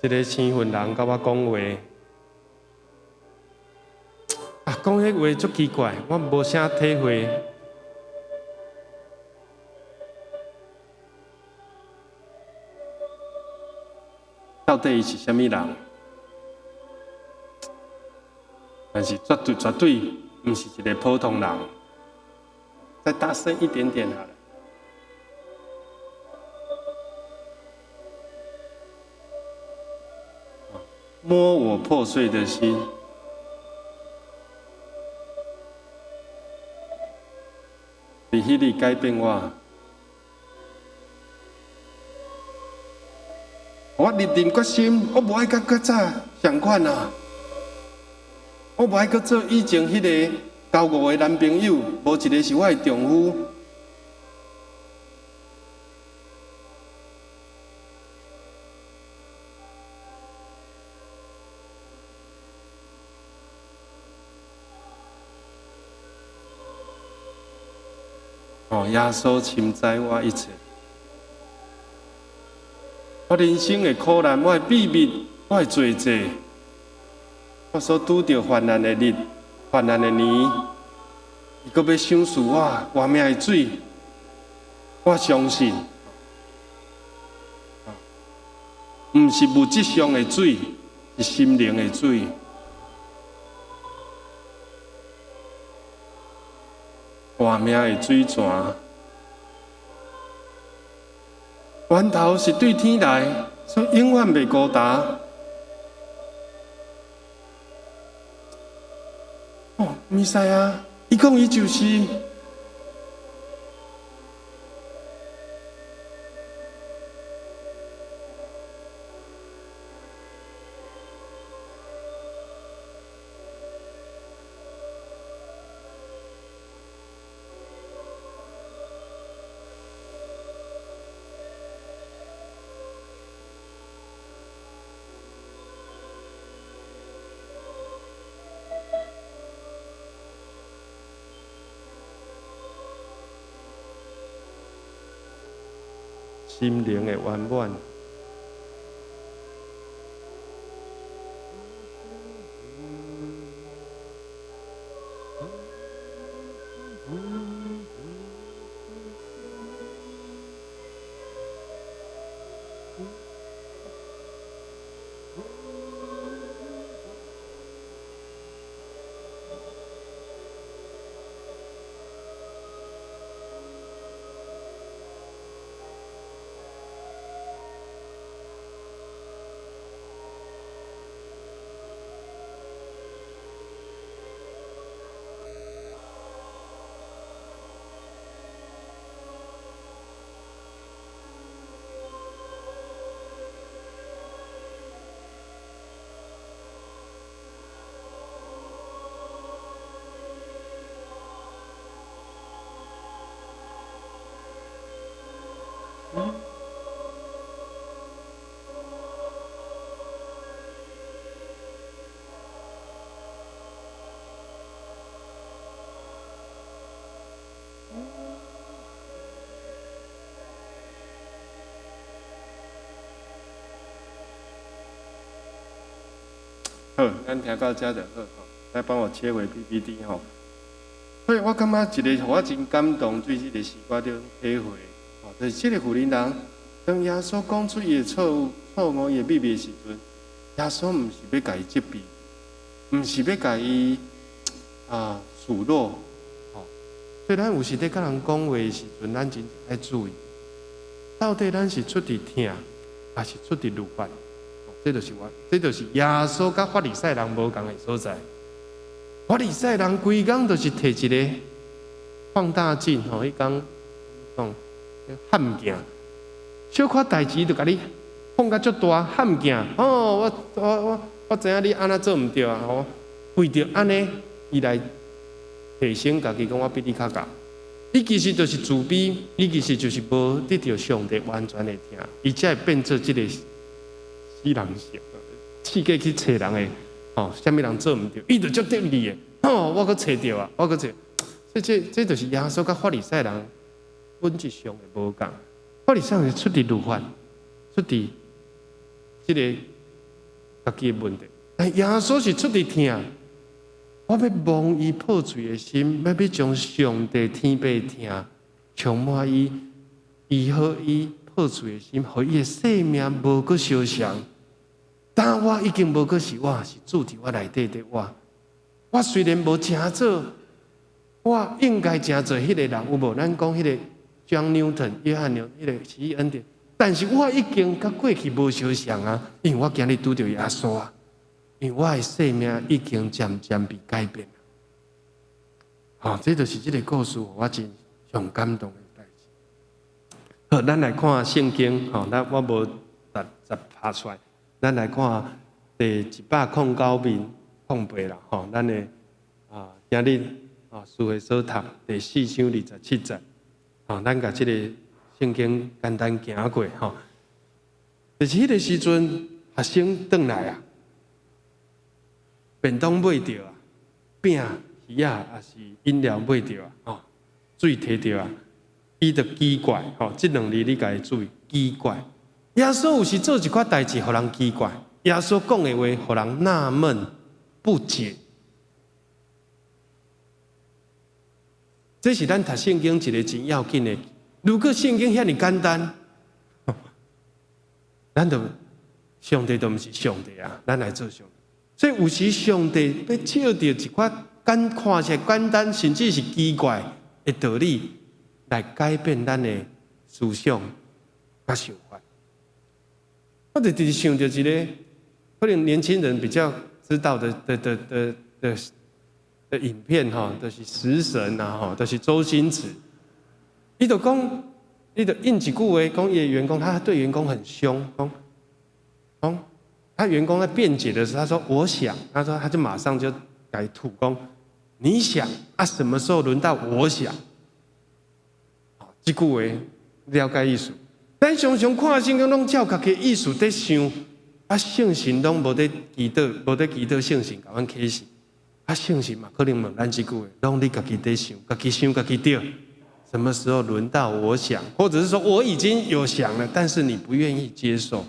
一个青云人甲我讲话，讲迄话足奇怪，我无啥体会。到底伊是啥物人？但是绝对不是一个普通人。再大声一点点好了。摸我破碎的心，伫迄里改变我。我立定决心，我无爱甲较早相款啊！我无爱阁做以前迄个交5个男朋友，无一个是我的丈夫。耶稣深知我一切，我人生的苦难，我的秘密，我的罪责。我所拄着患难的日、患难的年，伊阁要赏赐我活命的水。我相信，毋是物质上的水，是心灵的水。活命的水泉，源头是对天来，所以永远袂孤单。弥赛亚，伊讲伊就是。心灵的圆满。好，咱听到这就好吼，来帮我切回 PPT 吼。所以我感觉一个我真感动，对这个时光中体会，吼，就是这个妇人人，当耶稣讲出伊的错误伊的秘密的时阵，耶稣毋是要甲伊责备，毋是要甲伊数落，吼。所以咱有时咧甲人讲话的时阵，咱真爱注意，到底咱是出伫听，还是出伫律法？这就是耶稣甲法利赛人无共的所在。法利赛人规工就是摕一个放大镜，吼，迄讲撼镜，小可代志就甲你放甲足大撼镜。哦，我知影你安那做毋对啊，吼，为着安尼，伊来提醒家己讲我比你较高。你其实就是自卑，你其实就是无得到上帝完全的听，伊才会变做即个死人性，刺激去找人的，吼，啥物人做毋对，伊就足得意的，吼，我阁找着啊，我阁找，所以这就是耶稣甲法利赛人本质上的无共。法利赛人是出伫律法，出伫即个家己的问题，但耶稣是出伫听。我要忘伊破碎的心，要将上帝天父听充满伊，医好伊破碎的心，互伊的生命无阁相像。但我已经无阁是我，是住伫我内底的我。我虽然无诚做，我应该诚做迄个人，有无？咱讲迄个 John Newton 约翰纽迄个奇异恩典，但是我已经甲过去无相像啊，因为我今日拄着耶稣啊。因为我的生命已经渐渐被改变了，好，这就是这个故事，我真上感动的代志。好，咱来看圣经，好，咱我无十拍出来，咱来看第109面空白啦，吼，咱的今日书会所读第4章27节，好，咱甲这个圣经简单行过，吼，就是迄个时阵学生转来啊。便当买着啊，饼、鱼啊，也是饮料买着啊，吼，水摕着啊，伊就奇怪，吼，这两字你家己注意，奇怪。耶稣有时做一寡代志，互人奇怪；耶稣讲的话，互人纳闷不解。这是咱读圣经一个真要紧的。如果圣经遐尼简单，咱就上帝都毋是上帝啊，咱来做上帝。所以有时上帝要借着一寡看起来简单，甚至是奇怪的道理，来改变咱的思想甲想法。我就想到一个，可能年轻人比较知道的的影片哈，就是食神呐哈，就是周星驰，伊就讲，伊就应一句话，讲伊的员工，他对员工很凶，讲，他员工在辩解的时候，他说我想，他就马上就改吐讲，你想啊，什么时候轮到我想？这句话了解意思。咱常常看圣经，拢照家己意思在想，啊，圣神拢无在祈祷，无在祈祷圣神甲阮启示。啊，圣神嘛，可能问咱这句话，拢你家己在想，家己想家己对。什么时候轮到我想，或者是说我已经有想了，但是你不愿意接受。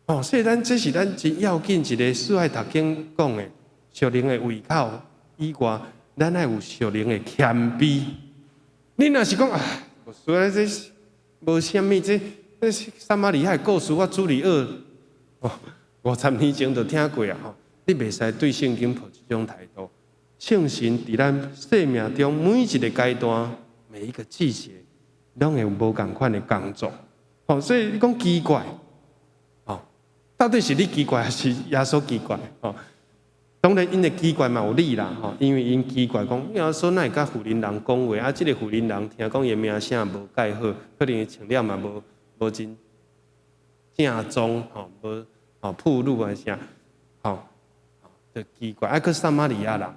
哦，所以这是咱真要紧一个四爱读经讲的，属灵的胃口以外，咱还有属灵的谦卑。你若是讲啊，虽然这无啥物，这撒玛利亚的故事我主理50年前就听过啊。吼，你袂使对圣经抱这种态度。圣神伫咱生命中每一个阶段、每一个季节，拢会有无同款的工作。吼，所以你讲奇怪，吼，到底是你奇怪还是耶稣奇怪？吼，当然因的奇怪嘛有理啦，吼，因为因奇怪讲耶稣哪会甲妇人人讲话啊？这个妇人人听讲伊名声无介好，可能穿了嘛无真正宗，吼，无吼铺路啊啥，吼，就奇怪。啊，个撒玛利亚人，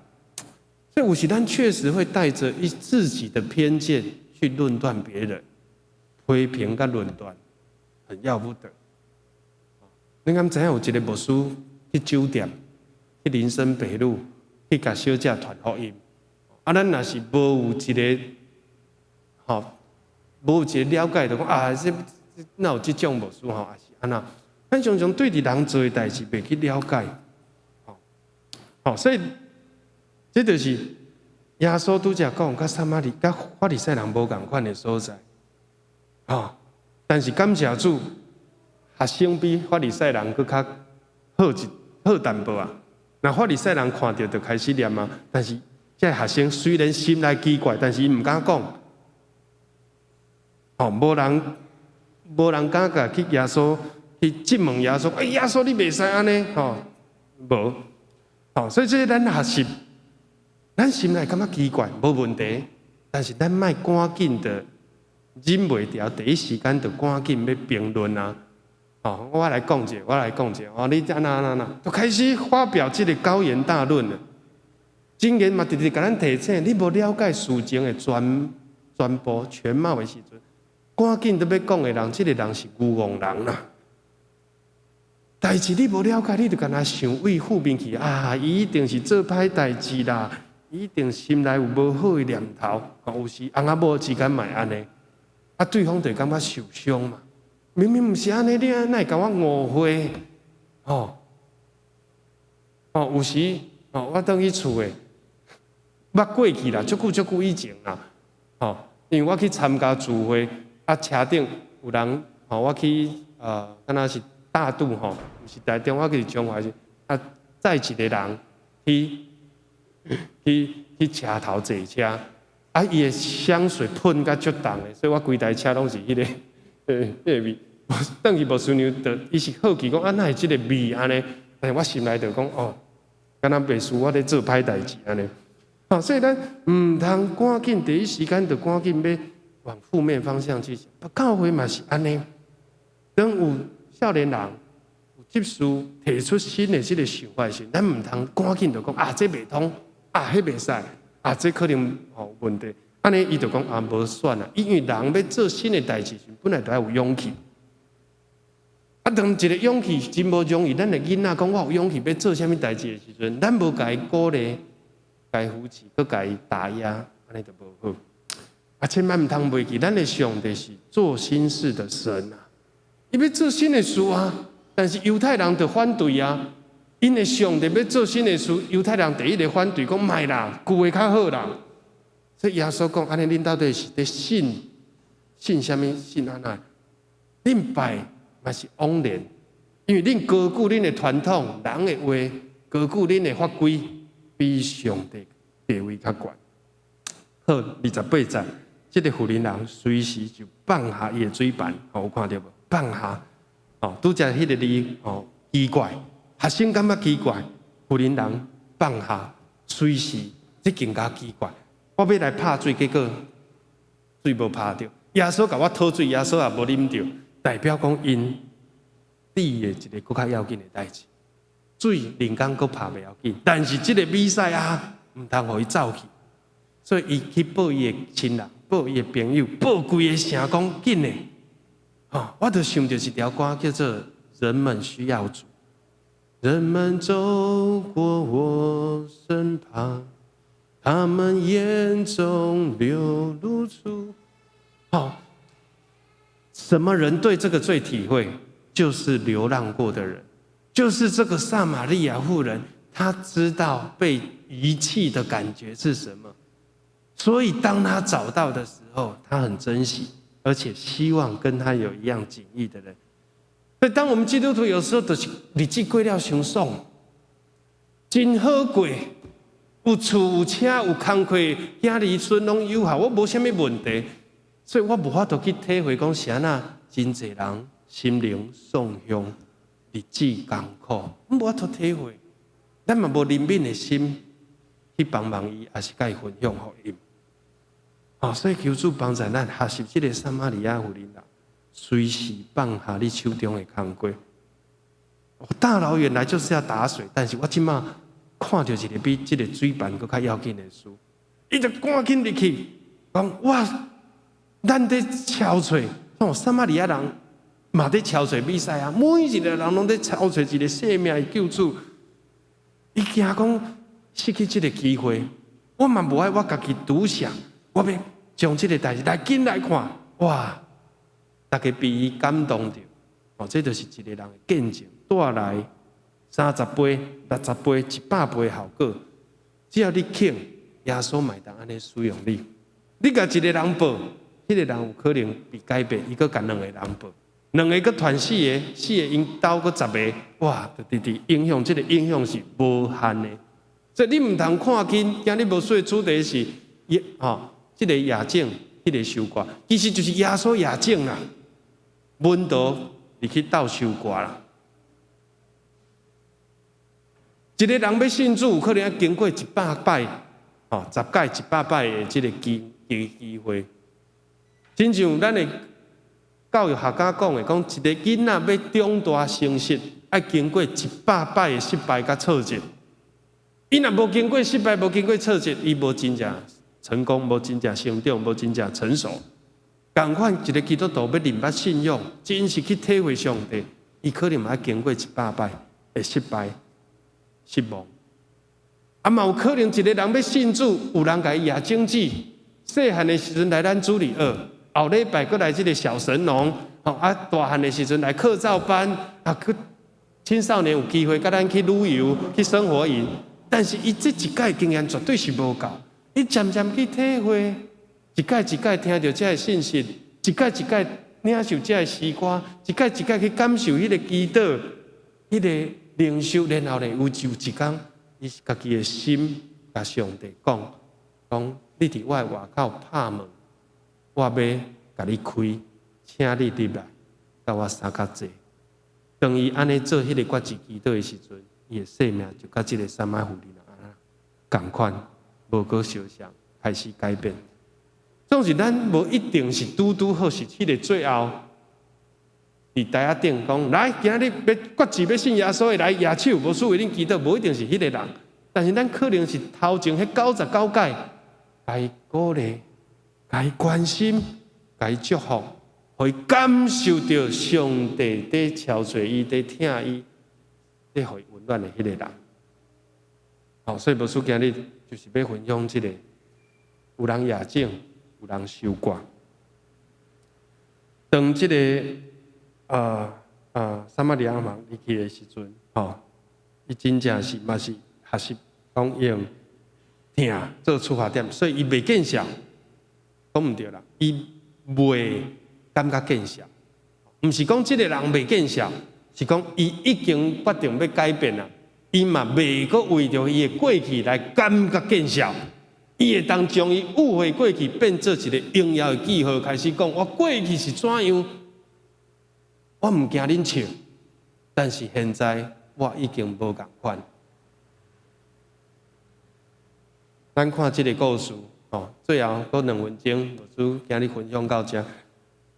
所以有时咱确实会带着自己的偏见去论断别人，批评甲论断，很要不得。你敢知影有一个牧师去酒店？去林森北路去甲小姐传福音，啊，咱若是无有一个，吼，无有一个了解，就讲啊，哪有这种牧师吼，也是安那？咱常常对伫人做的代志袂去了解，吼，所以这就是耶稣拄则讲，甲撒玛利甲法利赛人无共款的所在，吼。但是感谢主，学生比法利赛人佫较好淡薄啊。那法利赛人看到就开始念啊，但是这学生虽然心内奇怪，但是伊唔敢讲，哦，无人敢甲去耶稣去质问耶稣，耶稣你袂使安尼，吼，无，哦，所以这咱学习，咱心内感觉奇怪，无问题，但是咱莫赶紧的忍袂住，第一时间就赶紧要评论啊。哦，我来讲者，哦，你安那，就开始发表这个高言大论了。经言嘛，直直甲咱提醒，你无了解事情的全部全貌的时阵，赶紧都要讲的人，这个人是愚妄人啦。代志你无了解，你就干那想为负面去啊，伊一定是做歹代志啦，伊一定心内有无好的念头，有时翁仔某之间嘛安尼，啊，对方就感觉受伤嘛。明明不是安尼，你哪会甲我误会？吼，有时我倒去厝诶，捌过去啦，足久以前啦，因为我去参加聚会，啊，车顶有人，我去敢若是大肚毋是台中，我去中华啊，载一个人去车头坐车，啊，伊诶香水喷甲足重诶，所以我规台车拢是迄个。迄个味，等去无顺娘，就伊是好奇讲，哪会即个味安尼？但是我心内就讲，敢若袂输我咧做歹代志安尼。所以咱唔通赶紧第一时间就赶紧要往负面方向去想。教会嘛是安尼，当有少年人有接受提出新的即个想法时，咱唔通赶紧就讲这袂通，迄袂使，这可能有问题。安尼，伊就讲无算啦，因为人要做新的代志时，本来就要有勇气。当一个勇气真无容易，咱的囡仔讲我有勇气要做啥物代志的时阵，咱无甲伊鼓励、甲伊扶持，佮甲伊打压，安尼就无好。千万唔通忘记，咱的上帝是做新事的神啊！伊要做新的事啊，但是犹太人就反对啊。因的上帝要做新的事，犹太人第一个反对，讲卖啦，旧的较好啦。所以耶稣讲，安尼恁到底是在信啥物？信安那？恁拜嘛是枉然，因为恁高举恁的传统、人的话，高举恁的法规，比上帝地位较悬。好，28节，这个妇人人随时就放下伊的水盘，有看到无？放下，拄则迄个字，奇怪，学生感觉奇怪，妇人人放下，随时这更加奇怪。我要来拍水，结果水无拍着。耶稣甲我讨水，耶稣也无啉着，代表讲因理的一个更较要紧的代志。水人工阁拍袂要紧，但是这个比赛啊，唔通互伊走去，所以伊去报伊的亲人，报伊的朋友，报规个城讲紧的。我就想到一条歌叫做《人们需要主》，人们走过我身旁，他们眼中流露出。什么人对这个最体会？就是流浪过的人，就是这个撒玛利亚妇人，她知道被遗弃的感觉是什么，所以当她找到的时候，她很珍惜，而且希望跟她有一样景意的人。所以，当我们基督徒有时候就是日子过了伤爽，真好过，有厝有车有工课，囝儿孙拢友好，我无啥物问题。所以我无法度去体会讲是安那真侪人心灵丧向，日子艰苦，我无法度体会。咱嘛无怜悯的心去帮忙伊，也是甲伊分享给伊。所以求主帮助咱学习这个撒玛利亚妇人啦，随时放下你手中的工作。我大老远来就是要打水，但是我即马看到一个比这个水办更较要紧的事，伊就赶紧入去讲哇！咱在敲锤，撒玛利亚人嘛在敲锤比赛啊！每一个人拢在敲锤一个生命的救主。伊惊讲失去这个机会，我嘛无爱我家己独享，我要将这个代志来紧来看，哇！大家被伊感动着，这就是一个人的见证，带来30倍、60倍、100倍的效果。只要你肯，耶稣嘛会当安尼使用你。你甲一个人报。迄个人有可能被改变，伊阁甲2个人报，2个阁传4个，4个因兜阁10个，哇！就直影响，这个影响是无限的。所以你唔通看轻，今日无说主题是这个亚境，迄个受挂，其实就是耶稣亚境啦。温度你去斗受挂啦。一个人要信主，有可能要经过100摆，10届100摆的这个机会。亲像咱的教育学家讲的，讲一个囡仔要长大成熟，要经过100摆的失败甲挫折。伊若无经过失败，无经过挫折，伊无真正成功，无真正成长，无真正成熟。同款一个基督徒要认捌信仰，真是去体会上帝，伊可能嘛要经过100摆的失败、失望。嘛有可能一个人要信主，有人甲伊也经济，细汉的时阵来咱主里学。后礼拜过来这个小神农，大汉的时阵来课照班，青少年有机会跟咱去旅游、去生活营，但是伊这一届经验绝对是无够，伊渐渐去体会，一届一届听到这个信息，一届一届领受这个诗歌，一届一届去感受迄个祈祷、迄个灵修，然后呢，有一天，伊家己的心甲上帝讲，你伫我的外口拍门。我要甲你开，请你入来，甲我相较济。当伊安尼做迄个决志祈祷的时阵，伊的生命就甲即个撒玛利亚妇人同款，无过相像，开始改变。总是咱无一定是拄好是迄个最后，伫台仔顶讲来，今日要决志要信耶稣的来举手，无需为恁祈祷，无一定是迄个人。但是咱可能是头前迄99届，该鼓励。该关心，该祝福，会感受到上帝在敲碎伊，在听伊，在互伊温暖的迄个人。所以无事今日就是要分享这个，有人亚境，有人受挂。当这个撒玛利亚人离去的时阵，伊真正是嘛是学习讲用听做出发点，所以伊袂见效。讲毋对啦，伊未感觉见效，毋是讲即个人未见效，是讲伊已经决定要改变啦。伊嘛未阁为着伊的过去来感觉见效，伊会当将伊误会过去变做一个荣耀的记号，开始讲我过去是怎样，我毋惊恁笑，但是现在我已经无共款。咱看即个故事，最后搁2分钟，老师今日分享到这。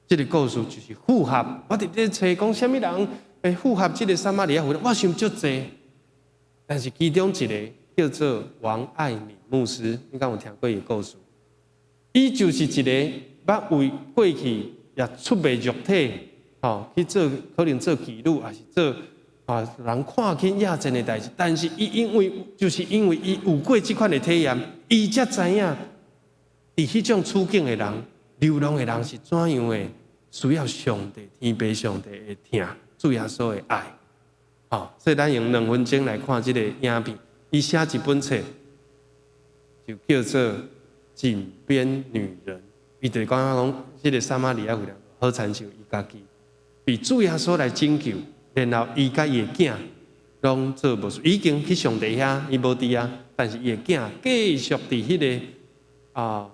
即个故事就是符合，我伫咧找讲什么人会符合即个撒玛利亚妇人，我想足济，但是其中一个叫做王爱敏牧师，你敢有听过伊故事？伊就是一个捌为过去也出卖肉体，去做可能做妓女，还是做人看轻亚真的代志，但是伊因为伊有过即款的体验，伊才知影，伫迄种处境的人。流浪的人是怎样的？需要上帝、天父上帝的疼，主耶稣的爱。所以咱用2分钟来看这个影片。伊写一本册，就叫做《井边女人》。伊就讲，这个撒玛利亚妇人好亲像伊家己，被主耶稣来拯救，然后伊甲伊的囝拢做无事，已经去上帝遐，伊无伫啊，但是伊的囝继续伫迄个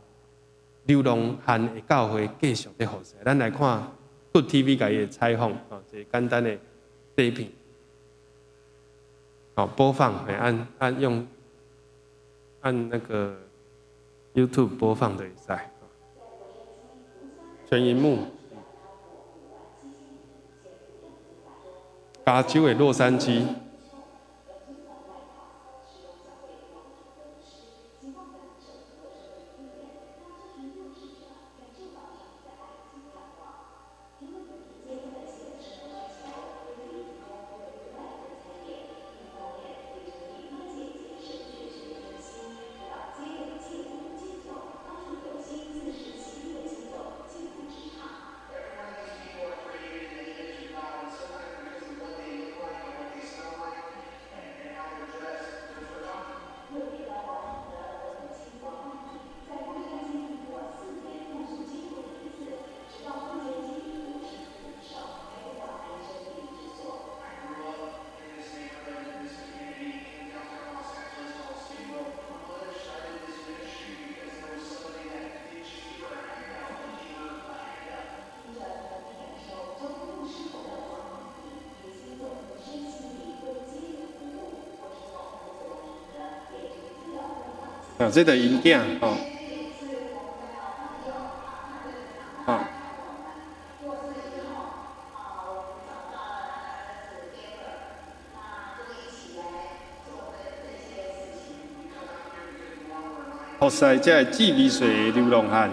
流浪汉的教会继续在服侍，咱来看 Good TV 甲伊的采访，一个简单的短片，播放，按那个 YouTube 播放的会使，全荧幕。加州的洛杉矶。这个因囝服侍这智美水的流浪汉。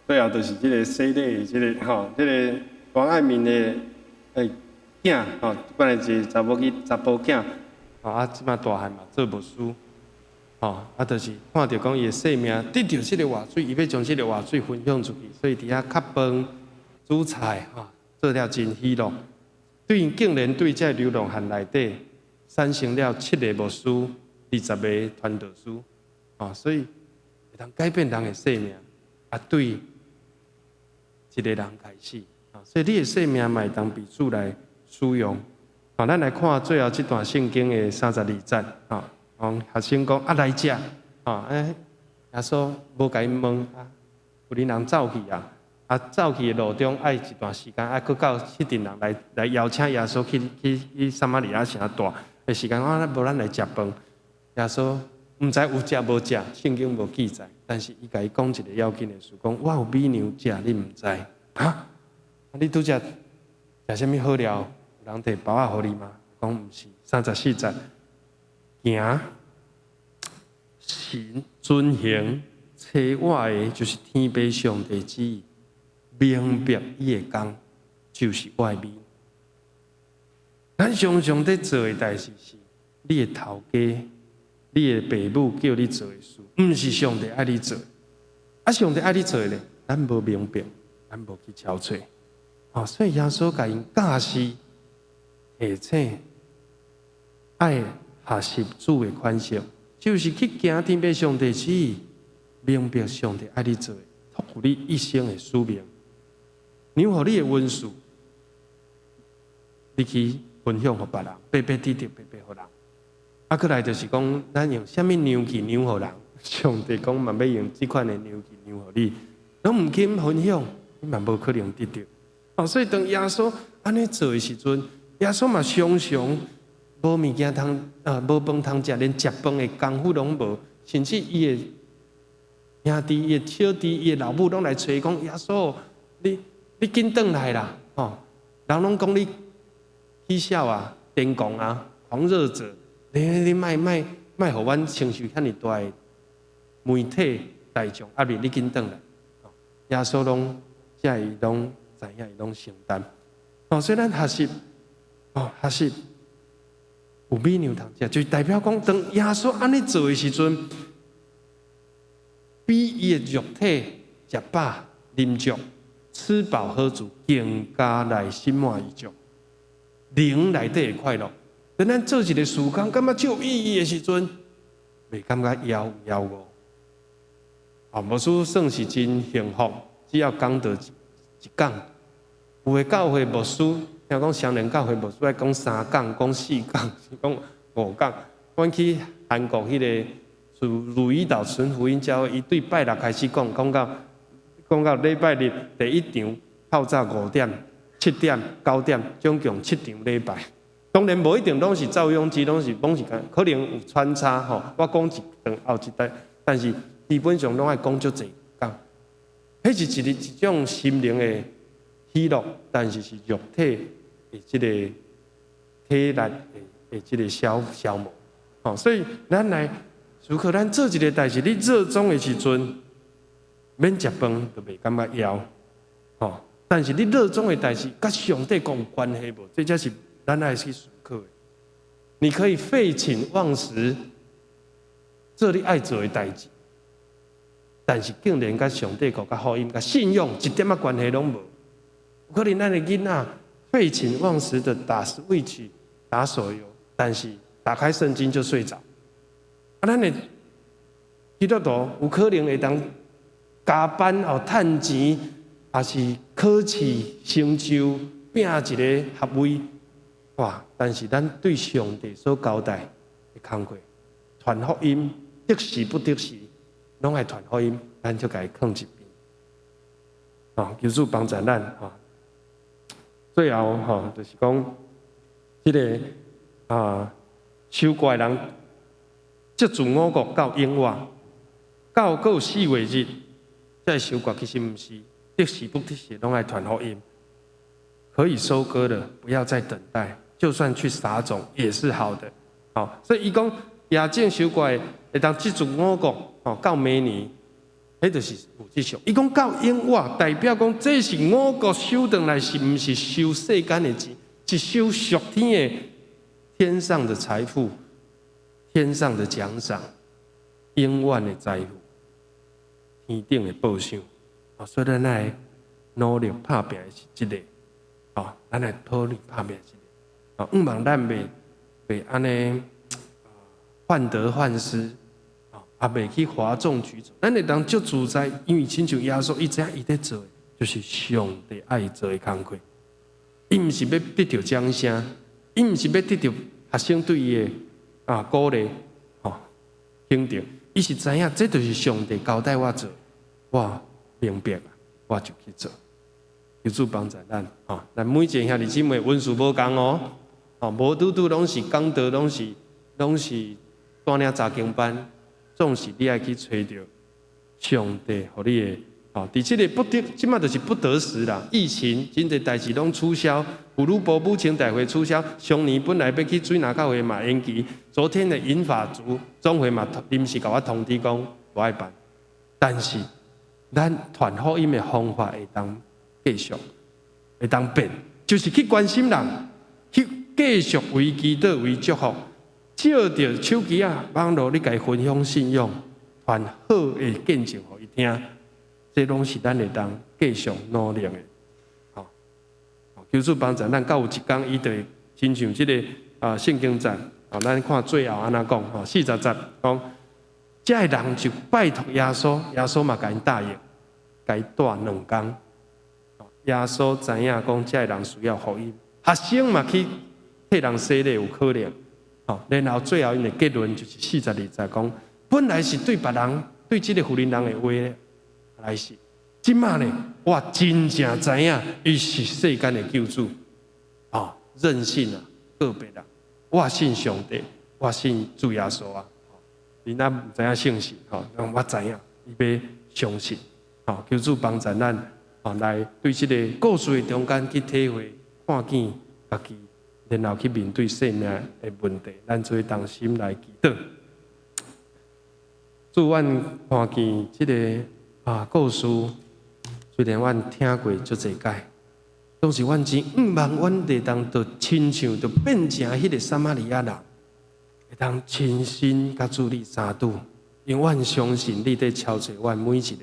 最后就是这个洗礼，这个王爱民的囝本来是查某囝，即摆大汉嘛做牧师，就是看到讲伊的性命得到这个活水，伊要将这个活水分享出去，所以伫遐较饭、煮菜做了真喜乐。竟然对这流浪汉内底产生了7个牧师、20个传道师，所以会当改变人的性命，对一个人开始，所以你的性命嘛会当被主来使用。咱来看最后这段圣经的32节，学生讲来遮，耶稣无甲因问，有恁人走去走去的路中爱一段时间，佫到迄阵人来邀请耶稣去撒玛利亚城大的时间，无咱来食饭。耶稣毋知有食无食，圣经无记载，但是伊甲伊讲一个要紧的事，讲我有美牛食，你毋知你拄则食啥物好料？有人摕包仔互你吗？讲毋是，34节，行，遵行，找找我的就是天父上帝旨意，明白伊的工就是我的美。咱常常在做的代志是，你的头家、你的父母叫你做的事，毋是上帝爱你做。啊，上帝爱你做咧，咱无明白，咱无去敲找。所以耶稣甲因教示提醒，爱学习主的款式，就是去行天父上帝旨意，明白上帝爱你做的，托付你一生的使命。让互你的温书，你去分享给别人，白白滴滴白白给人。再来就是讲，咱用什么牛气牛给人？上帝讲嘛，要用这款的牛气牛给你，拢唔肯分享，你嘛无可能得到。所以当耶稣安尼做的时阵，耶稣嘛常常无物件通无饭通食，连食饭的功夫拢无，甚至伊的兄弟、伊的小弟、伊的老母拢来找伊讲：耶稣，你紧转来啦！人拢讲你嬉笑啊、癫狂啊、狂热者，你卖，互阮承受遐尼大的媒体大众压力，你紧转来！耶稣拢遮伊拢知影，伊拢承担。所以咱学习有美牛通食，就代表讲，当耶稣安尼做的时阵，比伊的肉体食饱啉足、吃饱喝足，更加内心满意足，灵内底的快乐。等咱做一个事工，感觉最有意义的时阵，袂感觉枵无。无输算是真幸福，只要讲到一讲。有的教会牧师，听讲双连教会牧师爱讲3讲、讲4讲、讲5讲。阮去韩国迄个如意岛纯福音教会，伊对拜六开始讲到礼拜日第一场，透早5点、7点、9点，总共7场礼拜。当然无一定拢是照样子，拢是可能有穿插吼。我讲一段后一段，但是基本上拢爱讲足侪讲。迄是一种心灵的喜乐，但是是肉体的这个体力的这个消磨。所以咱来，如果咱做一个代志，你热衷的时阵，免食饭就袂感觉枵。但是你热衷的代志，甲上帝讲有关系无？这才是咱爱去思考的。你可以废寝忘食，做你爱做的代志，但是竟然甲上帝讲、甲福音、甲信仰一点关系拢无。有可能咱的囡仔废寝忘食的打Switch、打手游，但是打开圣经就睡着。咱的基督徒有可能会当加班趁钱，也是考试成就，拼一个学位。哇！但是咱对上帝所交代的工作，传福音得时不得时，拢爱传福音，咱就该放一边。求主帮助咱。最后就是讲，这个守寡人，接自5国到永远，到过4月日，再守寡其实不是得时不得时，拢爱传福音。可以收割的，不要再等待，就算去撒种也是好的。所以伊讲亚正守寡会当接自5国到明年。迄就是有这项，伊讲到永远，代表讲这是5国收回来，是毋是收世间的钱，是收属天的天上的财富、天上的奖赏、永远的财富、天顶的报酬。所以咱来努力打拼的是这个，咱来努力打拼是这个，毋望咱袂安尼患得患失。也袂去哗众取宠，咱会当足自在，因为亲像耶稣，伊知影伊在做的，就是上帝爱做的工作。伊毋是要得到掌声，伊毋是要得到学生对伊的鼓励、肯定，伊是知影这就是上帝交代我做，我明白，我就去做。求主帮助咱，咱每一个兄弟姊妹温数无共无拄拄拢是讲道，拢是带领查经班。总是你爱去找到上帝，互你的伫这个不得，即马就是不得时啦。疫情真侪代志拢取消，妇女保母亲大会取消，上年本来要去水南教会嘛延期。昨天的银发族总会嘛临时甲我通知讲无爱办，但是咱传福音的方法会当继续，会当变，就是去关心人，去继续为祈祷为祝福，借着手机网络你家分享信仰，传好的见证给伊听，这拢是咱会当继续努力的。求主帮助咱，到有一天伊就会亲像这个圣经节咱看最后安怎讲40节讲，这个人就拜托耶稣，耶稣嘛甲因答应，甲伊带2天。耶稣知影讲这个人需要福音，学生嘛去替人洗礼有可能。然后最后因的结论就是42节讲，本来是对别人对这个妇人人的话咧，来是。即马呢，我真正知影，伊是世间的救主。任性个别人，我信上帝，我信主耶稣啊。你若唔知影信息，我知影，伊要相信。求主帮助咱，来对这个故事的中间去体会、看见家己，然后去面对生命的问题，咱做同心来祈祷。主，阮看见这个故事。虽然阮听过足侪届，当时阮真毋望阮会当着亲像着变成迄个撒玛利亚人，会当亲身甲主你相拄，因为阮相信你在超找阮每一个。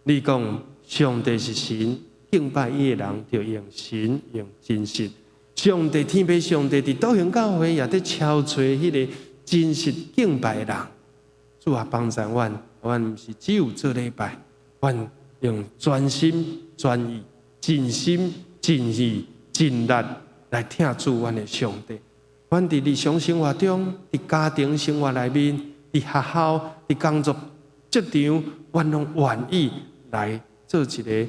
你讲上帝是神，敬拜伊的人就用神用真实。上帝天父上帝伫倒向教会也在超找迄个真实敬拜的人。主啊，帮助阮，阮毋是只有做礼拜，阮。用专心、专意、真心、真意、真力来听主阮的上帝。阮伫日常生活中、伫家庭生活内面、伫学校、伫工作职场，阮拢愿意来做一个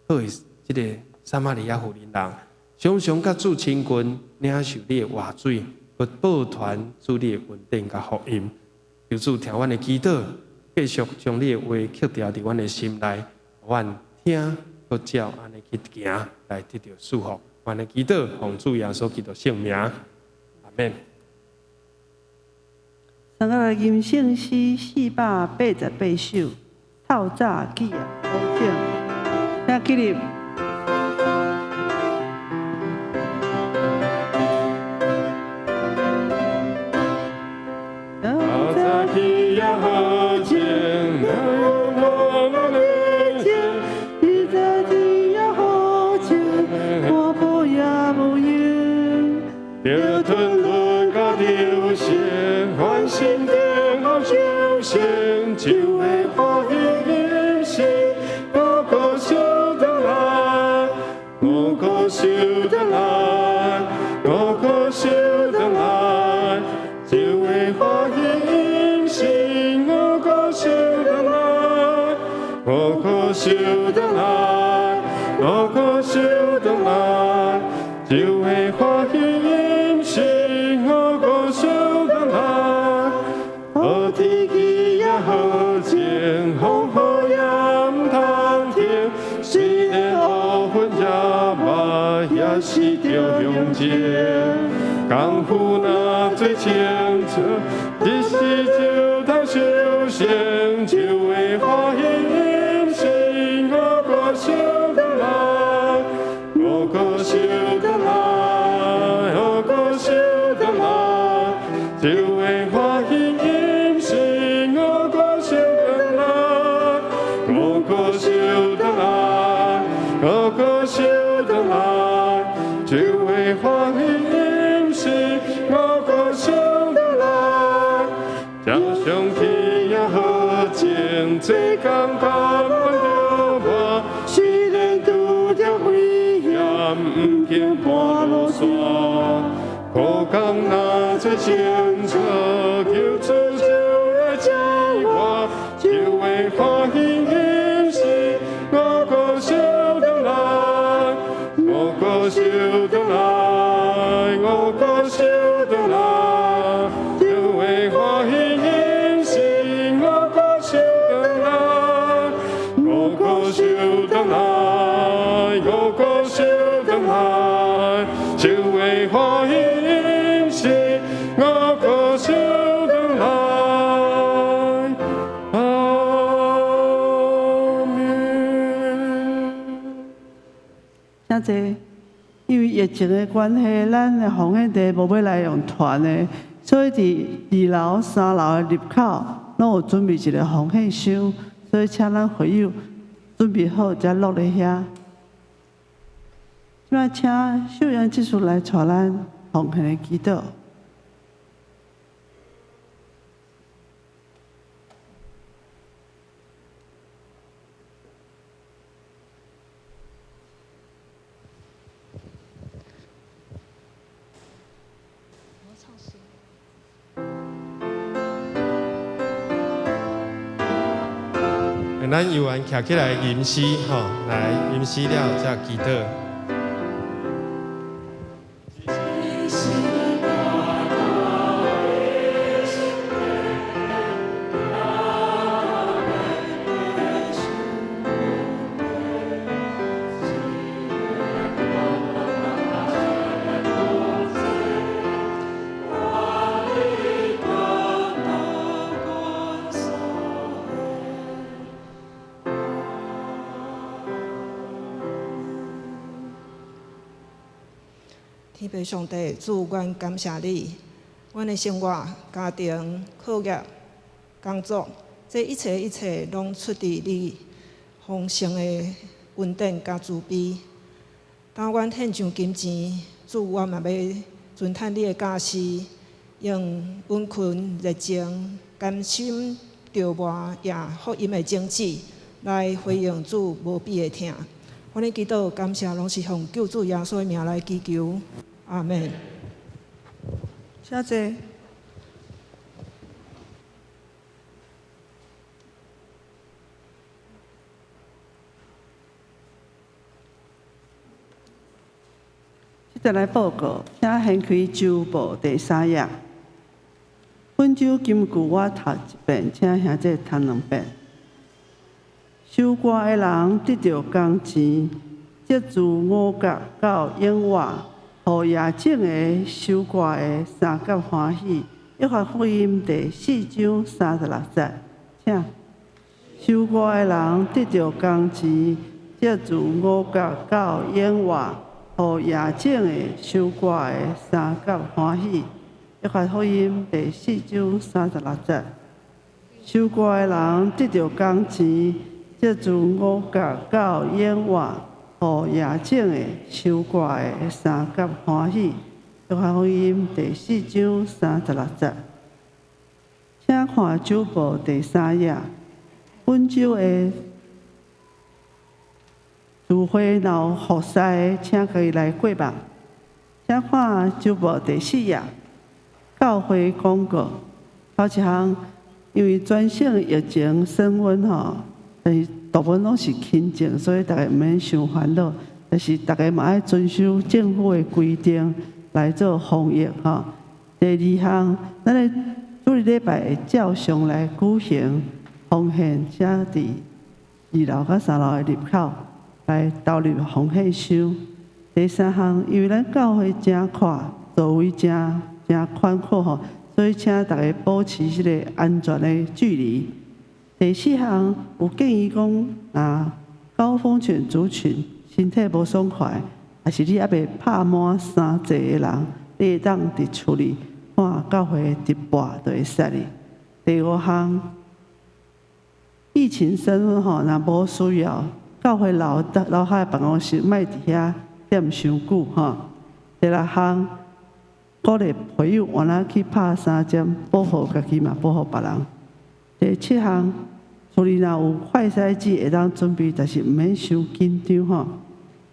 好的这个撒玛利亚妇人人，常常甲主亲近，领受你的话水，去报传主你的恩典甲福音。求主听阮的祈祷，继续将你的话刻掉伫阮的心内。阮听搁照安尼去行，来得到祝福。阮的祈祷，奉主耶稣基督圣名，阿免。三个吟圣诗488首，透早起好景，请起立。透早起呀好景。着吞论甲流血，唤醒天后救星，就会欢喜迎新。我歌手的来，我歌手的来，我歌手的来，就会欢喜迎新。我歌手的来，我歌手的来，我歌手的来，就会欢喜。是着向前，功夫若最清澈，一时就通修行，就会欢喜迎新。我歌手的来，我歌手的来，我歌手的来，就会欢喜迎新。我歌手的来，我歌手的来，我歌手的来。就会欢喜迎新，我歌手的来，将上天也好情，最感觉着我，虽然拄着危险，唔惊半路线，苦工若最清楚，求主就会接我，就会欢喜迎新，我歌手的来，我歌手。我歌手的来，就会欢喜迎新。我歌手的来，我歌手的来，我歌手的来，就会欢喜迎新。我歌手的来，阿真济，因为疫情的关系，咱的奉献地无要来用团的，所以伫2楼、3楼的入口，拢有准备一个奉献箱，所以请咱会友准备好，才落咧遐。即摆请秀阳技术来带咱奉献的祈祷。咱游完徛起来吟诗吼，来吟诗了才祈祷。天父上帝，主，阮感谢你，阮的生活、家庭、课业、工作，这一切拢出自你丰盛的恩典甲慈悲。当阮献上金钱，主，阮嘛要尊叹你的教示，用温困热情、甘心着磨也福音的种子，来回应主无比的疼。阮的祈祷、感谢，拢是奉救主耶稣的名来祈求。阿门。谢谢。现在来报告，请掀开周报第3页。本周金句我读1遍，请兄弟读2遍。守寡的人得到工钱，接自五角到永远。互野种的、守寡的三角欢喜。约翰福音第4章36节，请。守寡的人得到工钱，接自五角到永远。互野种的、守寡的三角欢喜。约翰福音第4章36节。守寡的人得到工钱，接自五角到永远。互野种的、守寡的三角欢喜。约翰福音第4章36节。请看周报第3页。本周的聚会若有服侍的，请可以来过目。请看周报第4页。教会广告。头一项，因为转省疫情升温吼，但是大部分拢是轻症，所以大家毋免伤烦恼。但是大家嘛爱遵守政府的规定来做防疫吼。第2项，咱的主日礼拜会照常来举行奉献，请伫2楼甲3楼的入口来投入奉献箱。第3项，因为咱教会真宽，座位真宽阔吼，所以请大家保持迄个安全的距离。第4项，有建议讲，高风险族群身体无爽快，还是你还未拍满3剂的人，你会当伫厝里看教会直播就会使哩。第5项，疫情升温吼，若无需要，教会楼下办公室莫伫遐踮伤久吼。第6项，鼓励会友换哪去拍3针，保护家己嘛，保护别人。第7项，厝里若有快筛剂会当准备，但是毋免伤紧张吼。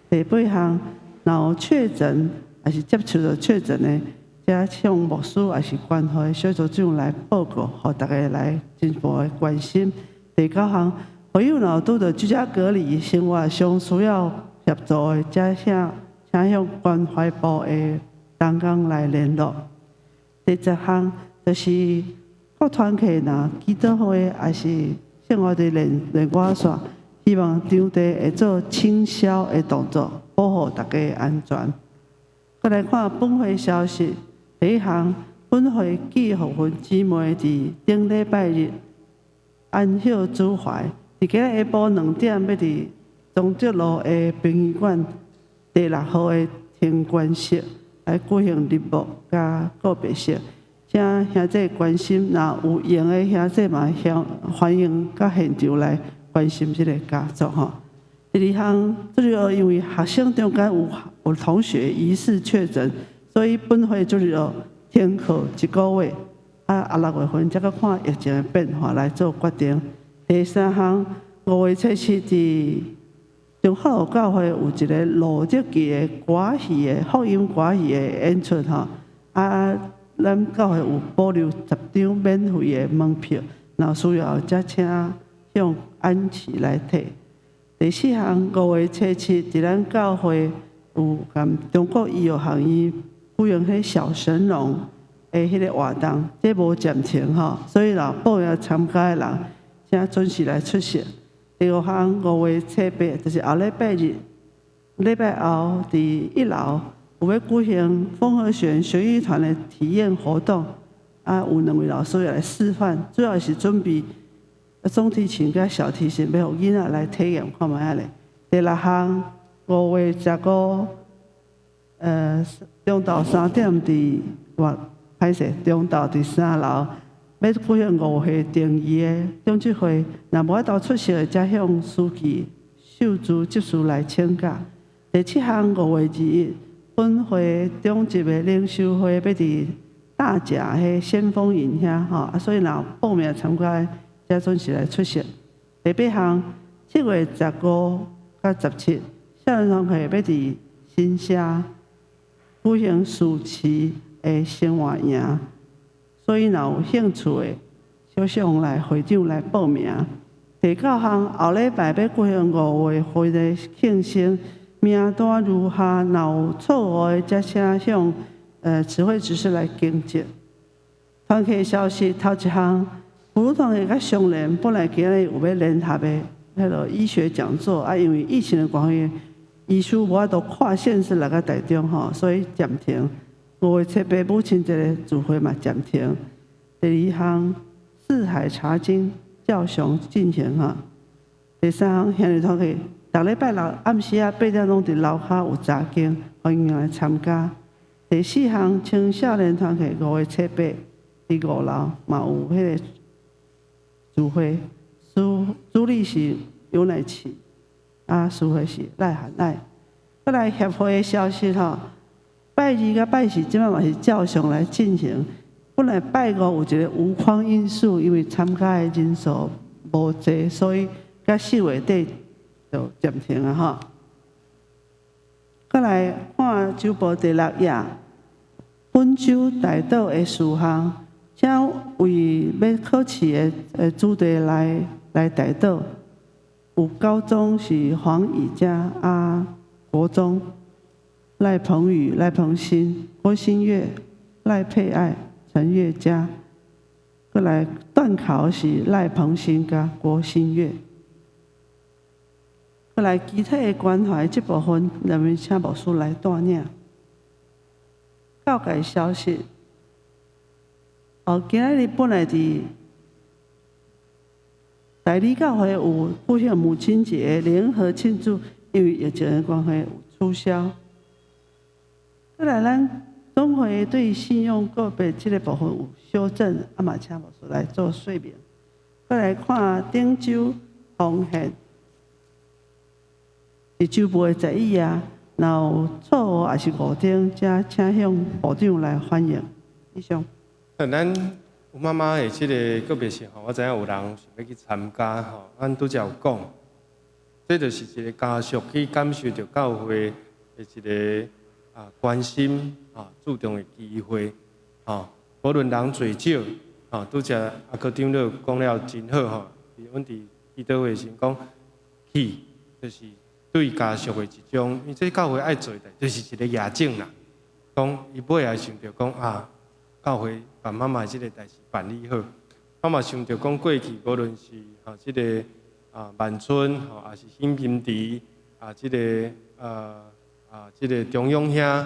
第8项，若有确诊还是接触到确诊的，则向牧师还是关怀小组长来报告，互大家来进一步的关心。第9项，会友若拄到居家隔离、生活上需要协助的，则请向关怀部的同工来联络。第10项，就是各团体若祈祷会还是生活的联络线，希望场地会做清消的动作，保护大家的安全。再来看本会消息，第1项，本会记互阮姊妹伫顶礼拜日安孝主怀，伫今日下晡2点要伫中正路的殡仪馆第6號的天官式來舉行禮目甲告別式，請兄弟關心，若有緣的兄弟嘛，歡迎到現場來關心這個家族吼。第2項，就是因為學生中間有同學疑似確診，所以本會就是停課1個月，6月份才個看疫情的變化來做決定。第3項，5月17日，中福路教會有一個羅織記的歌戲的福音歌戲的演出吼，咱教會有保留10張免費的門票，若需要則請向安琪來提。第4項，5月17日，伫咱教會有含中國醫藥學院舉行迄小神龍的迄個活動，這無暫停吼，所以若報名參加的人，請準時來出席。第5項，5月7日，就是後禮拜日，禮拜後伫1樓有要舉行豐和弦學藝團的體驗活動，有2位老師要來示範，主要是準備中提琴甲小提琴，要互囡仔來體驗看覓咧。第6項，5月15，中晝3點伫中晝第3樓。要舉行5歲定義的中執會，若無法度出席的，則向書記秀珠執事來請假。第7項，5月2日，本會中級的領袖會要佇大甲的先鋒營遐吼，所以若報名參加，則準時來出席。第8項，7月15到17，少年團會要佇新社舉行暑期的生活營。所以，若有興趣的，小想來會長來報名。第9項，後禮拜要舉行5月會的慶生，名單如下，若有錯誤的，則請向指揮指示來更正。團契消息頭一項，普魯團契甲商聯本來今日有要聯合的迄個醫學講座，因為疫情的關係，醫師無法度跨縣市來個台中吼，所以暫停。5月7日母親節的聚會嘛暫停。第2項，四海查經照常進行哈。第3項，兄弟團契逐禮拜6暗時8點鐘佇樓下有查經，歡迎來參加。第4項，青少年團契5月7日佇5樓嘛有迄個聚會，主理是尤乃琪，司會是賴涵愛。再來協會的消息吼。拜2甲拜4即擺嘛是照常來進行。本來拜5有一個無框因素，因為參加的人數無濟，所以到4月底就暫停啊吼。再來看週報第6頁，本週大道的事項，請為要考試的主題來大道。有高中是黃以嘉國中。賴鵬宇、賴鵬新、郭新月、賴佩愛、陳月嘉，過來段考是賴鵬新加郭新月。過來其他的關懷這部分，人們請牧師來帶領。教改消息，今日本來伫大理教會有舉行母親節聯合慶祝，因為疫情的關係有取消。再來，咱總會對信用個別這個部分有修正，嘛請牧師來做說明。再來看頂週奉獻，是週報的11頁，若有錯誤也是誤點，則請向部長來反映。以上。咱有媽媽的這個個別性吼，我知影有人想要去參加吼，咱拄則有講，這就是一個家屬去感受到教會的一個。關心注重的機會無論人濟少拄則科長都講了真好吼。阮佇祈禱會時講，去就是對家屬的一種，因為這教會愛做的，就是一個驗證啦。講伊尾也想着講教會把媽媽這個代志辦理好。我嘛想着講過去無論是這個萬春還是新平地這個這個中央遐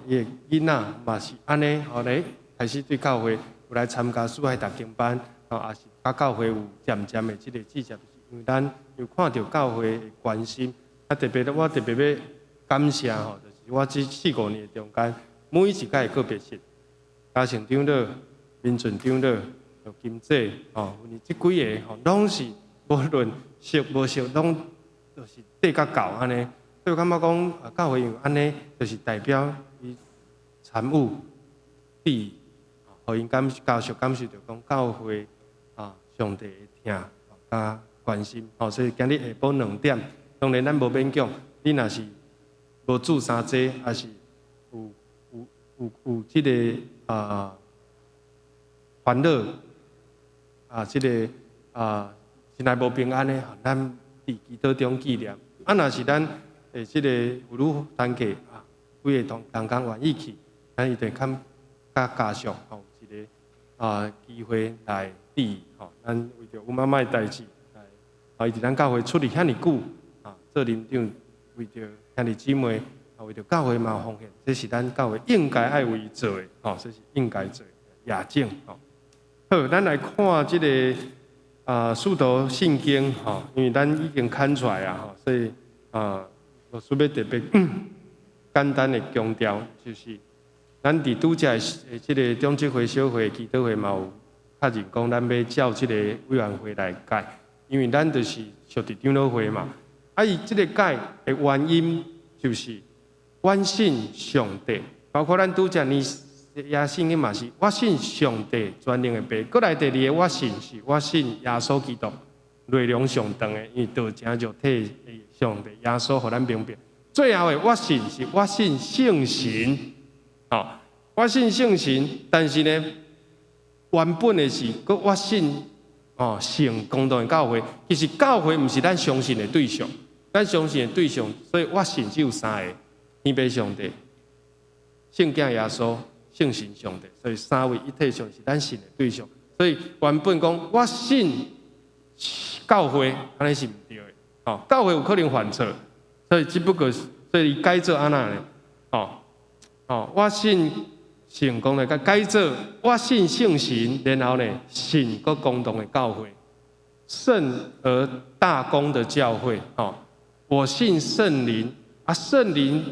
伊個囡仔嘛是安尼，後來開始對教會有來參加四海讀經班，也是甲教會有漸漸的這個志向，因為咱有看到教會的關心，特別我特別要感谢吼，就是我这4、5年中间，每一届个别性，嘉诚长老、民俊长老、金姐吼，这几个吼，拢是无论熟无熟，拢就是缀甲到安尼。所以我感觉讲，教会用安尼，就是代表伊参与第，互因教授感受到讲教会上帝会听甲关心。所以今日下晡2点，当然咱无勉强，你若是无煮三节，还是有这个烦恼这个心内无平安的，咱伫祈祷中纪念。若是咱这个有女单家几个同工愿意去，咱一定甲家属一个机会来抵咱为着阮妈妈的代志来，伊伫咱教会出力遐尼久做林长，为着兄弟姊妹为着教会嘛奉献，这是咱教会应该爱为伊做的这是应该做的亚种好，咱来看这个使徒圣经因为咱已经看出来所以我需要特别简单的强调，就是咱伫拄则的这个中职会、小会、祈祷会嘛有确认讲，咱要照这个委员会来改，因为咱就是属伫长老会嘛。伊这个改的原因就是，阮信上帝，包括咱拄则呢也信的嘛是，我信上帝全能的爸。过来第二个，我信是我信耶稣基督，内容上长的，因为道成肉体的上帝耶稣，互咱明白。最后的我信是我信圣神，我信圣神，但是呢，原本的是我信圣公堂的教会。其实教会毋是咱相信的对象，咱相信的对象，所以我信只有3个：天父上帝、圣子耶稣、圣神上帝。所以3位一体上是咱信的对象。所以原本讲我信教会，安尼是毋对的。教会有可能犯错。所以只不过，所以改做安那呢？我信圣公的，改做我信圣神，然后呢，信个共同的教会，圣而大公的教会。我信圣灵圣灵、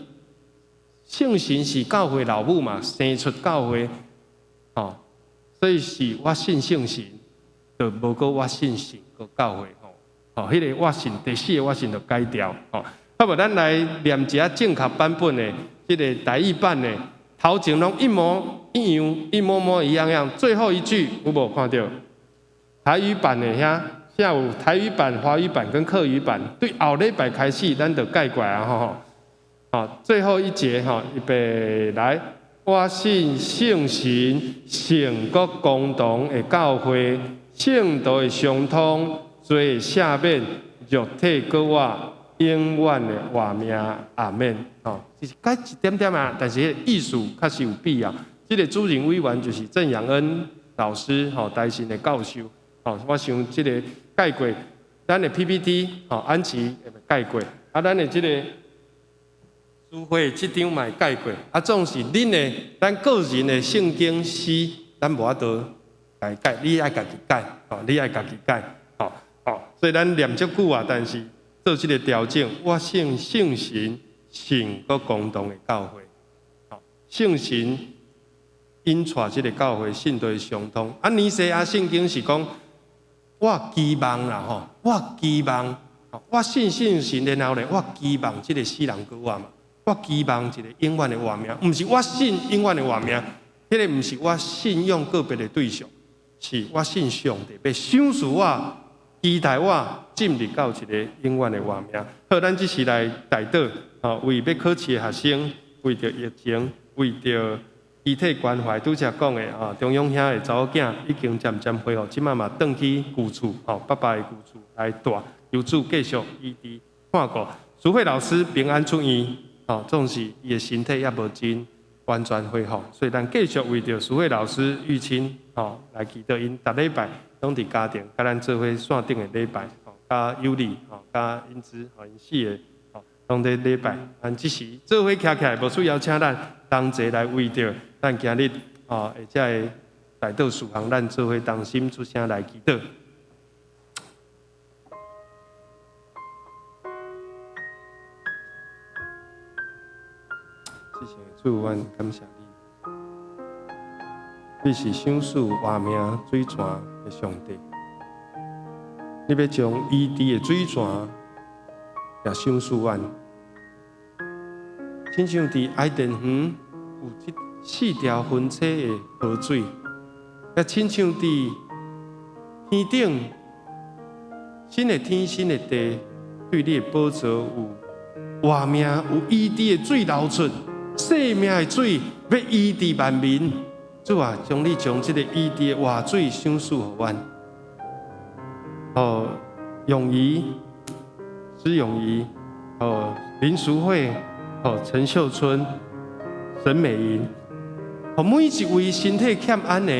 圣神是教会老母嘛，生出教会。所以是我信圣神，就无过我信神个教会。迄个我信第4个我信就改掉。好无，咱来念一下正确版本的，这个台语版的，头前拢一模一样，一模模一样样。最后一句有无看到？台语版的遐，下午台语版、华语版跟客语版，对后礼拜开始，咱就改过来最后一节预备来，我信圣神、圣国共同的教会，圣道的相通，罪的赦免，肉体搁我。永远的活命，阿免。就是改一点点但是艺术确实有必要。这个主任委员就是郑阳恩老师，台新的教授。我想这个改过，咱的 PPT，安琪也改过，咱的这个书会这张嘛改过，总是恁的咱个人的圣经诗，咱无法度改，你爱家己改，你爱家己改，所以咱念足久但是。做这个调整，我信圣神、圣国共同的教会。圣神引带这个教会信对相通。尼西亚圣经是讲，我期望啦我期望，我信圣神，然后呢，我期望这个死人搁活嘛，我期望一个永远的活命，不是我信永远的活命，迄个不是我信仰个别的对象，是我信上帝，要赏赐我。期待我进入到一个永远的活命。好，咱这时来代祷，为要考试的学生，为着疫情，为着遗体关怀，拄则讲的中央遐的查某囝已经渐渐恢复，即马嘛转去旧厝，爸爸的旧厝来住，由主继续医治看顾。苏慧老师平安出院，总是伊的身体也无真完全恢复，所以咱继续为着苏慧老师预亲，来祈祷因逐礼拜。拢伫家庭，甲咱做伙线顶的礼拜，甲有利，甲因子，因4个，拢伫礼拜。咱即时做伙徛起来，无需要请咱同齐来为着咱今日，下只的代祷事项，咱做伙同心出声来祈祷。至圣的主，阮感谢你，你是赏赐活命水泉的上帝，你要将医治的水泉也赏赐阮。亲像伫爱甸园有这4条分叉的河水，也亲像伫天顶新的天新的地，对你的宝座有活命有医治的水流出，生命的水要医治万民。主啊，将你将这个医治的活水赏赐给阮，永仪、施永仪、林淑慧、陈秀春、沈美莹，每一位身体欠安的、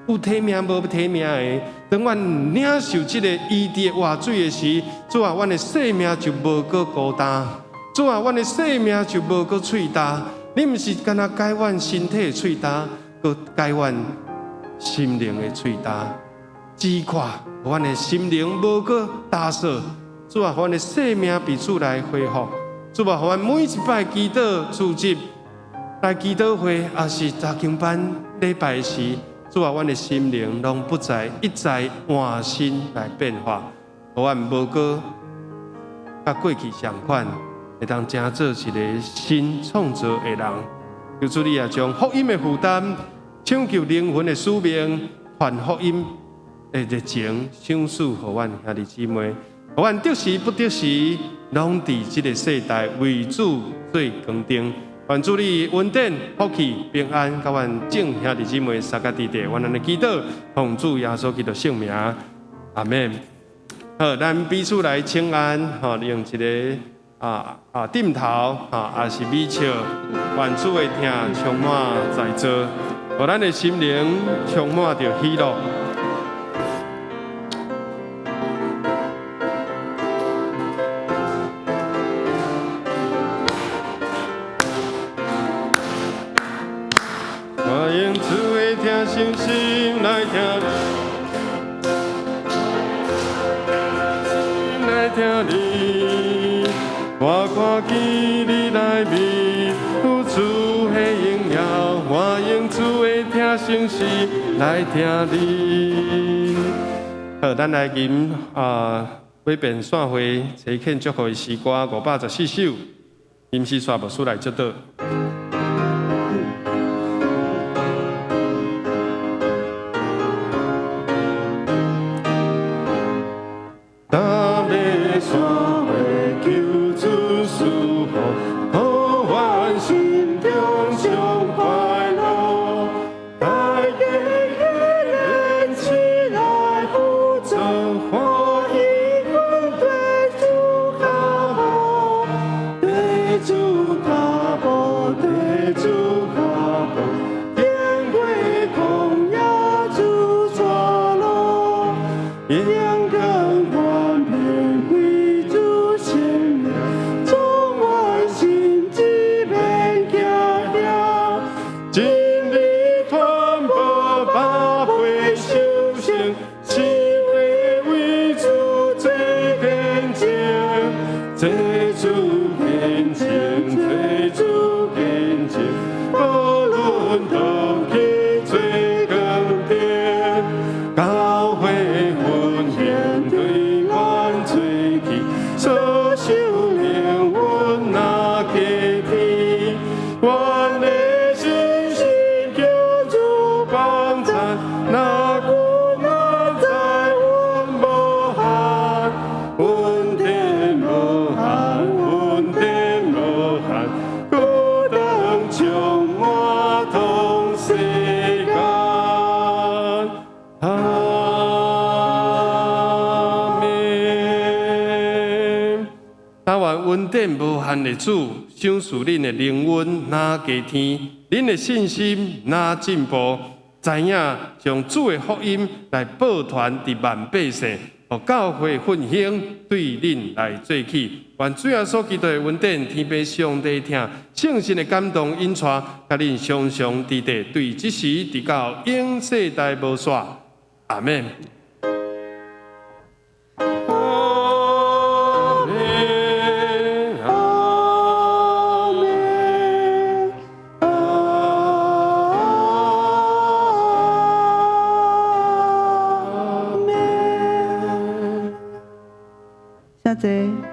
有体命无体命的，当阮领受这个医治的活水的时，主啊，阮的生命就无搁孤单。主啊，阮的生命就无搁脆焦。你毋是干那解阮身体的脆焦，搁解阮心灵的脆焦。击垮阮的心灵无搁打扫。主啊，阮的生命彼此来恢复。主啊，阮每一摆祈祷组织来祈祷会，也是查经班礼拜时，主啊，阮的心灵拢不再一再换新来变化，阮无搁甲过去相款。会当成做一个新创造的人，求主你也将福音的负担、抢救灵魂的使命、传福音的热情，赏赐给阮兄弟姊妹，互阮得时不得时，拢伫这个世代为主做光灯。愿主你稳定、福气、平安，甲阮众兄弟姊妹三个地地，阮安尼祈祷，奉主耶稣基督圣名，阿门。好，咱彼此来请安，用一个。点头也是美笑，愿主的听充满在座，互咱的心灵充满着喜乐。我用主的听信心来听，来听你。我看见你来面，有主的荣耀，我用主的听声息来听你。好，咱来吟每遍散会齐庆祝福的诗歌514首，吟诗刷无出来接到。无限的主，赏赐恁的灵魂哪加添，恁的信心哪进步，知影将主的福音来报传伫万百姓，互教会复兴对恁来做起。愿主耶稣基督的恩典，天父上帝听，圣神的感动引带，甲恁常常伫地，对即时直到永世代无煞。阿门。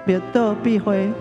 庙道必会。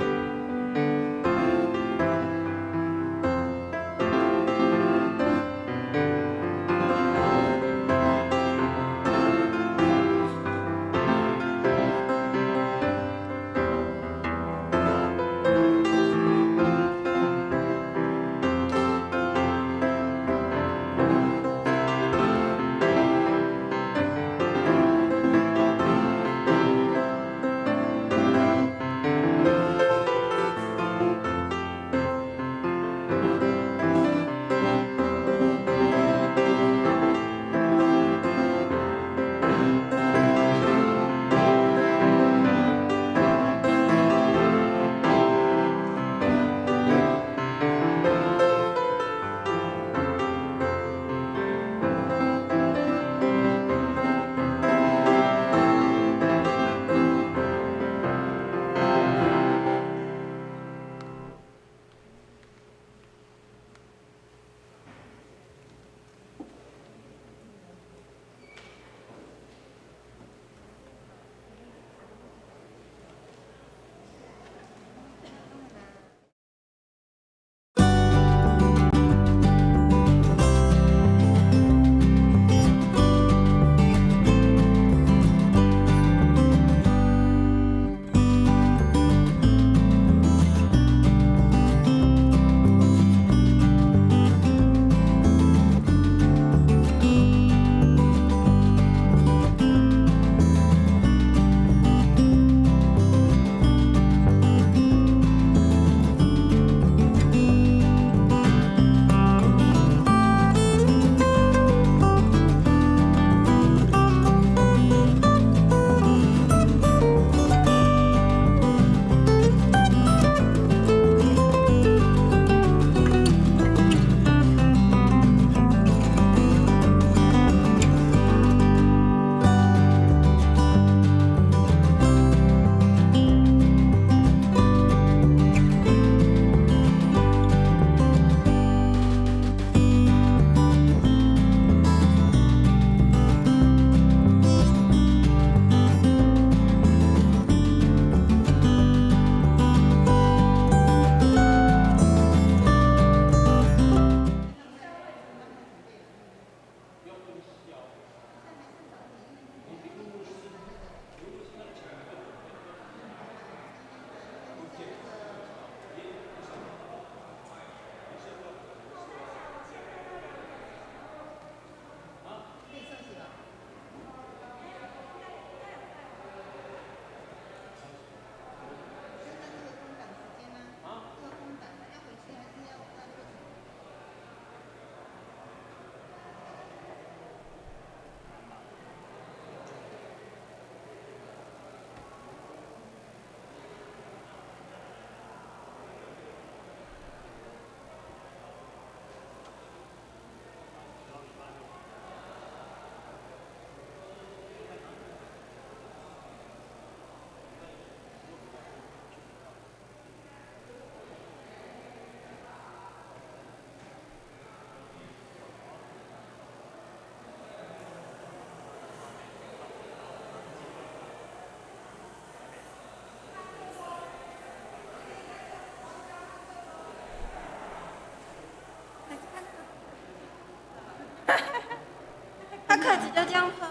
他筷子就这样碰。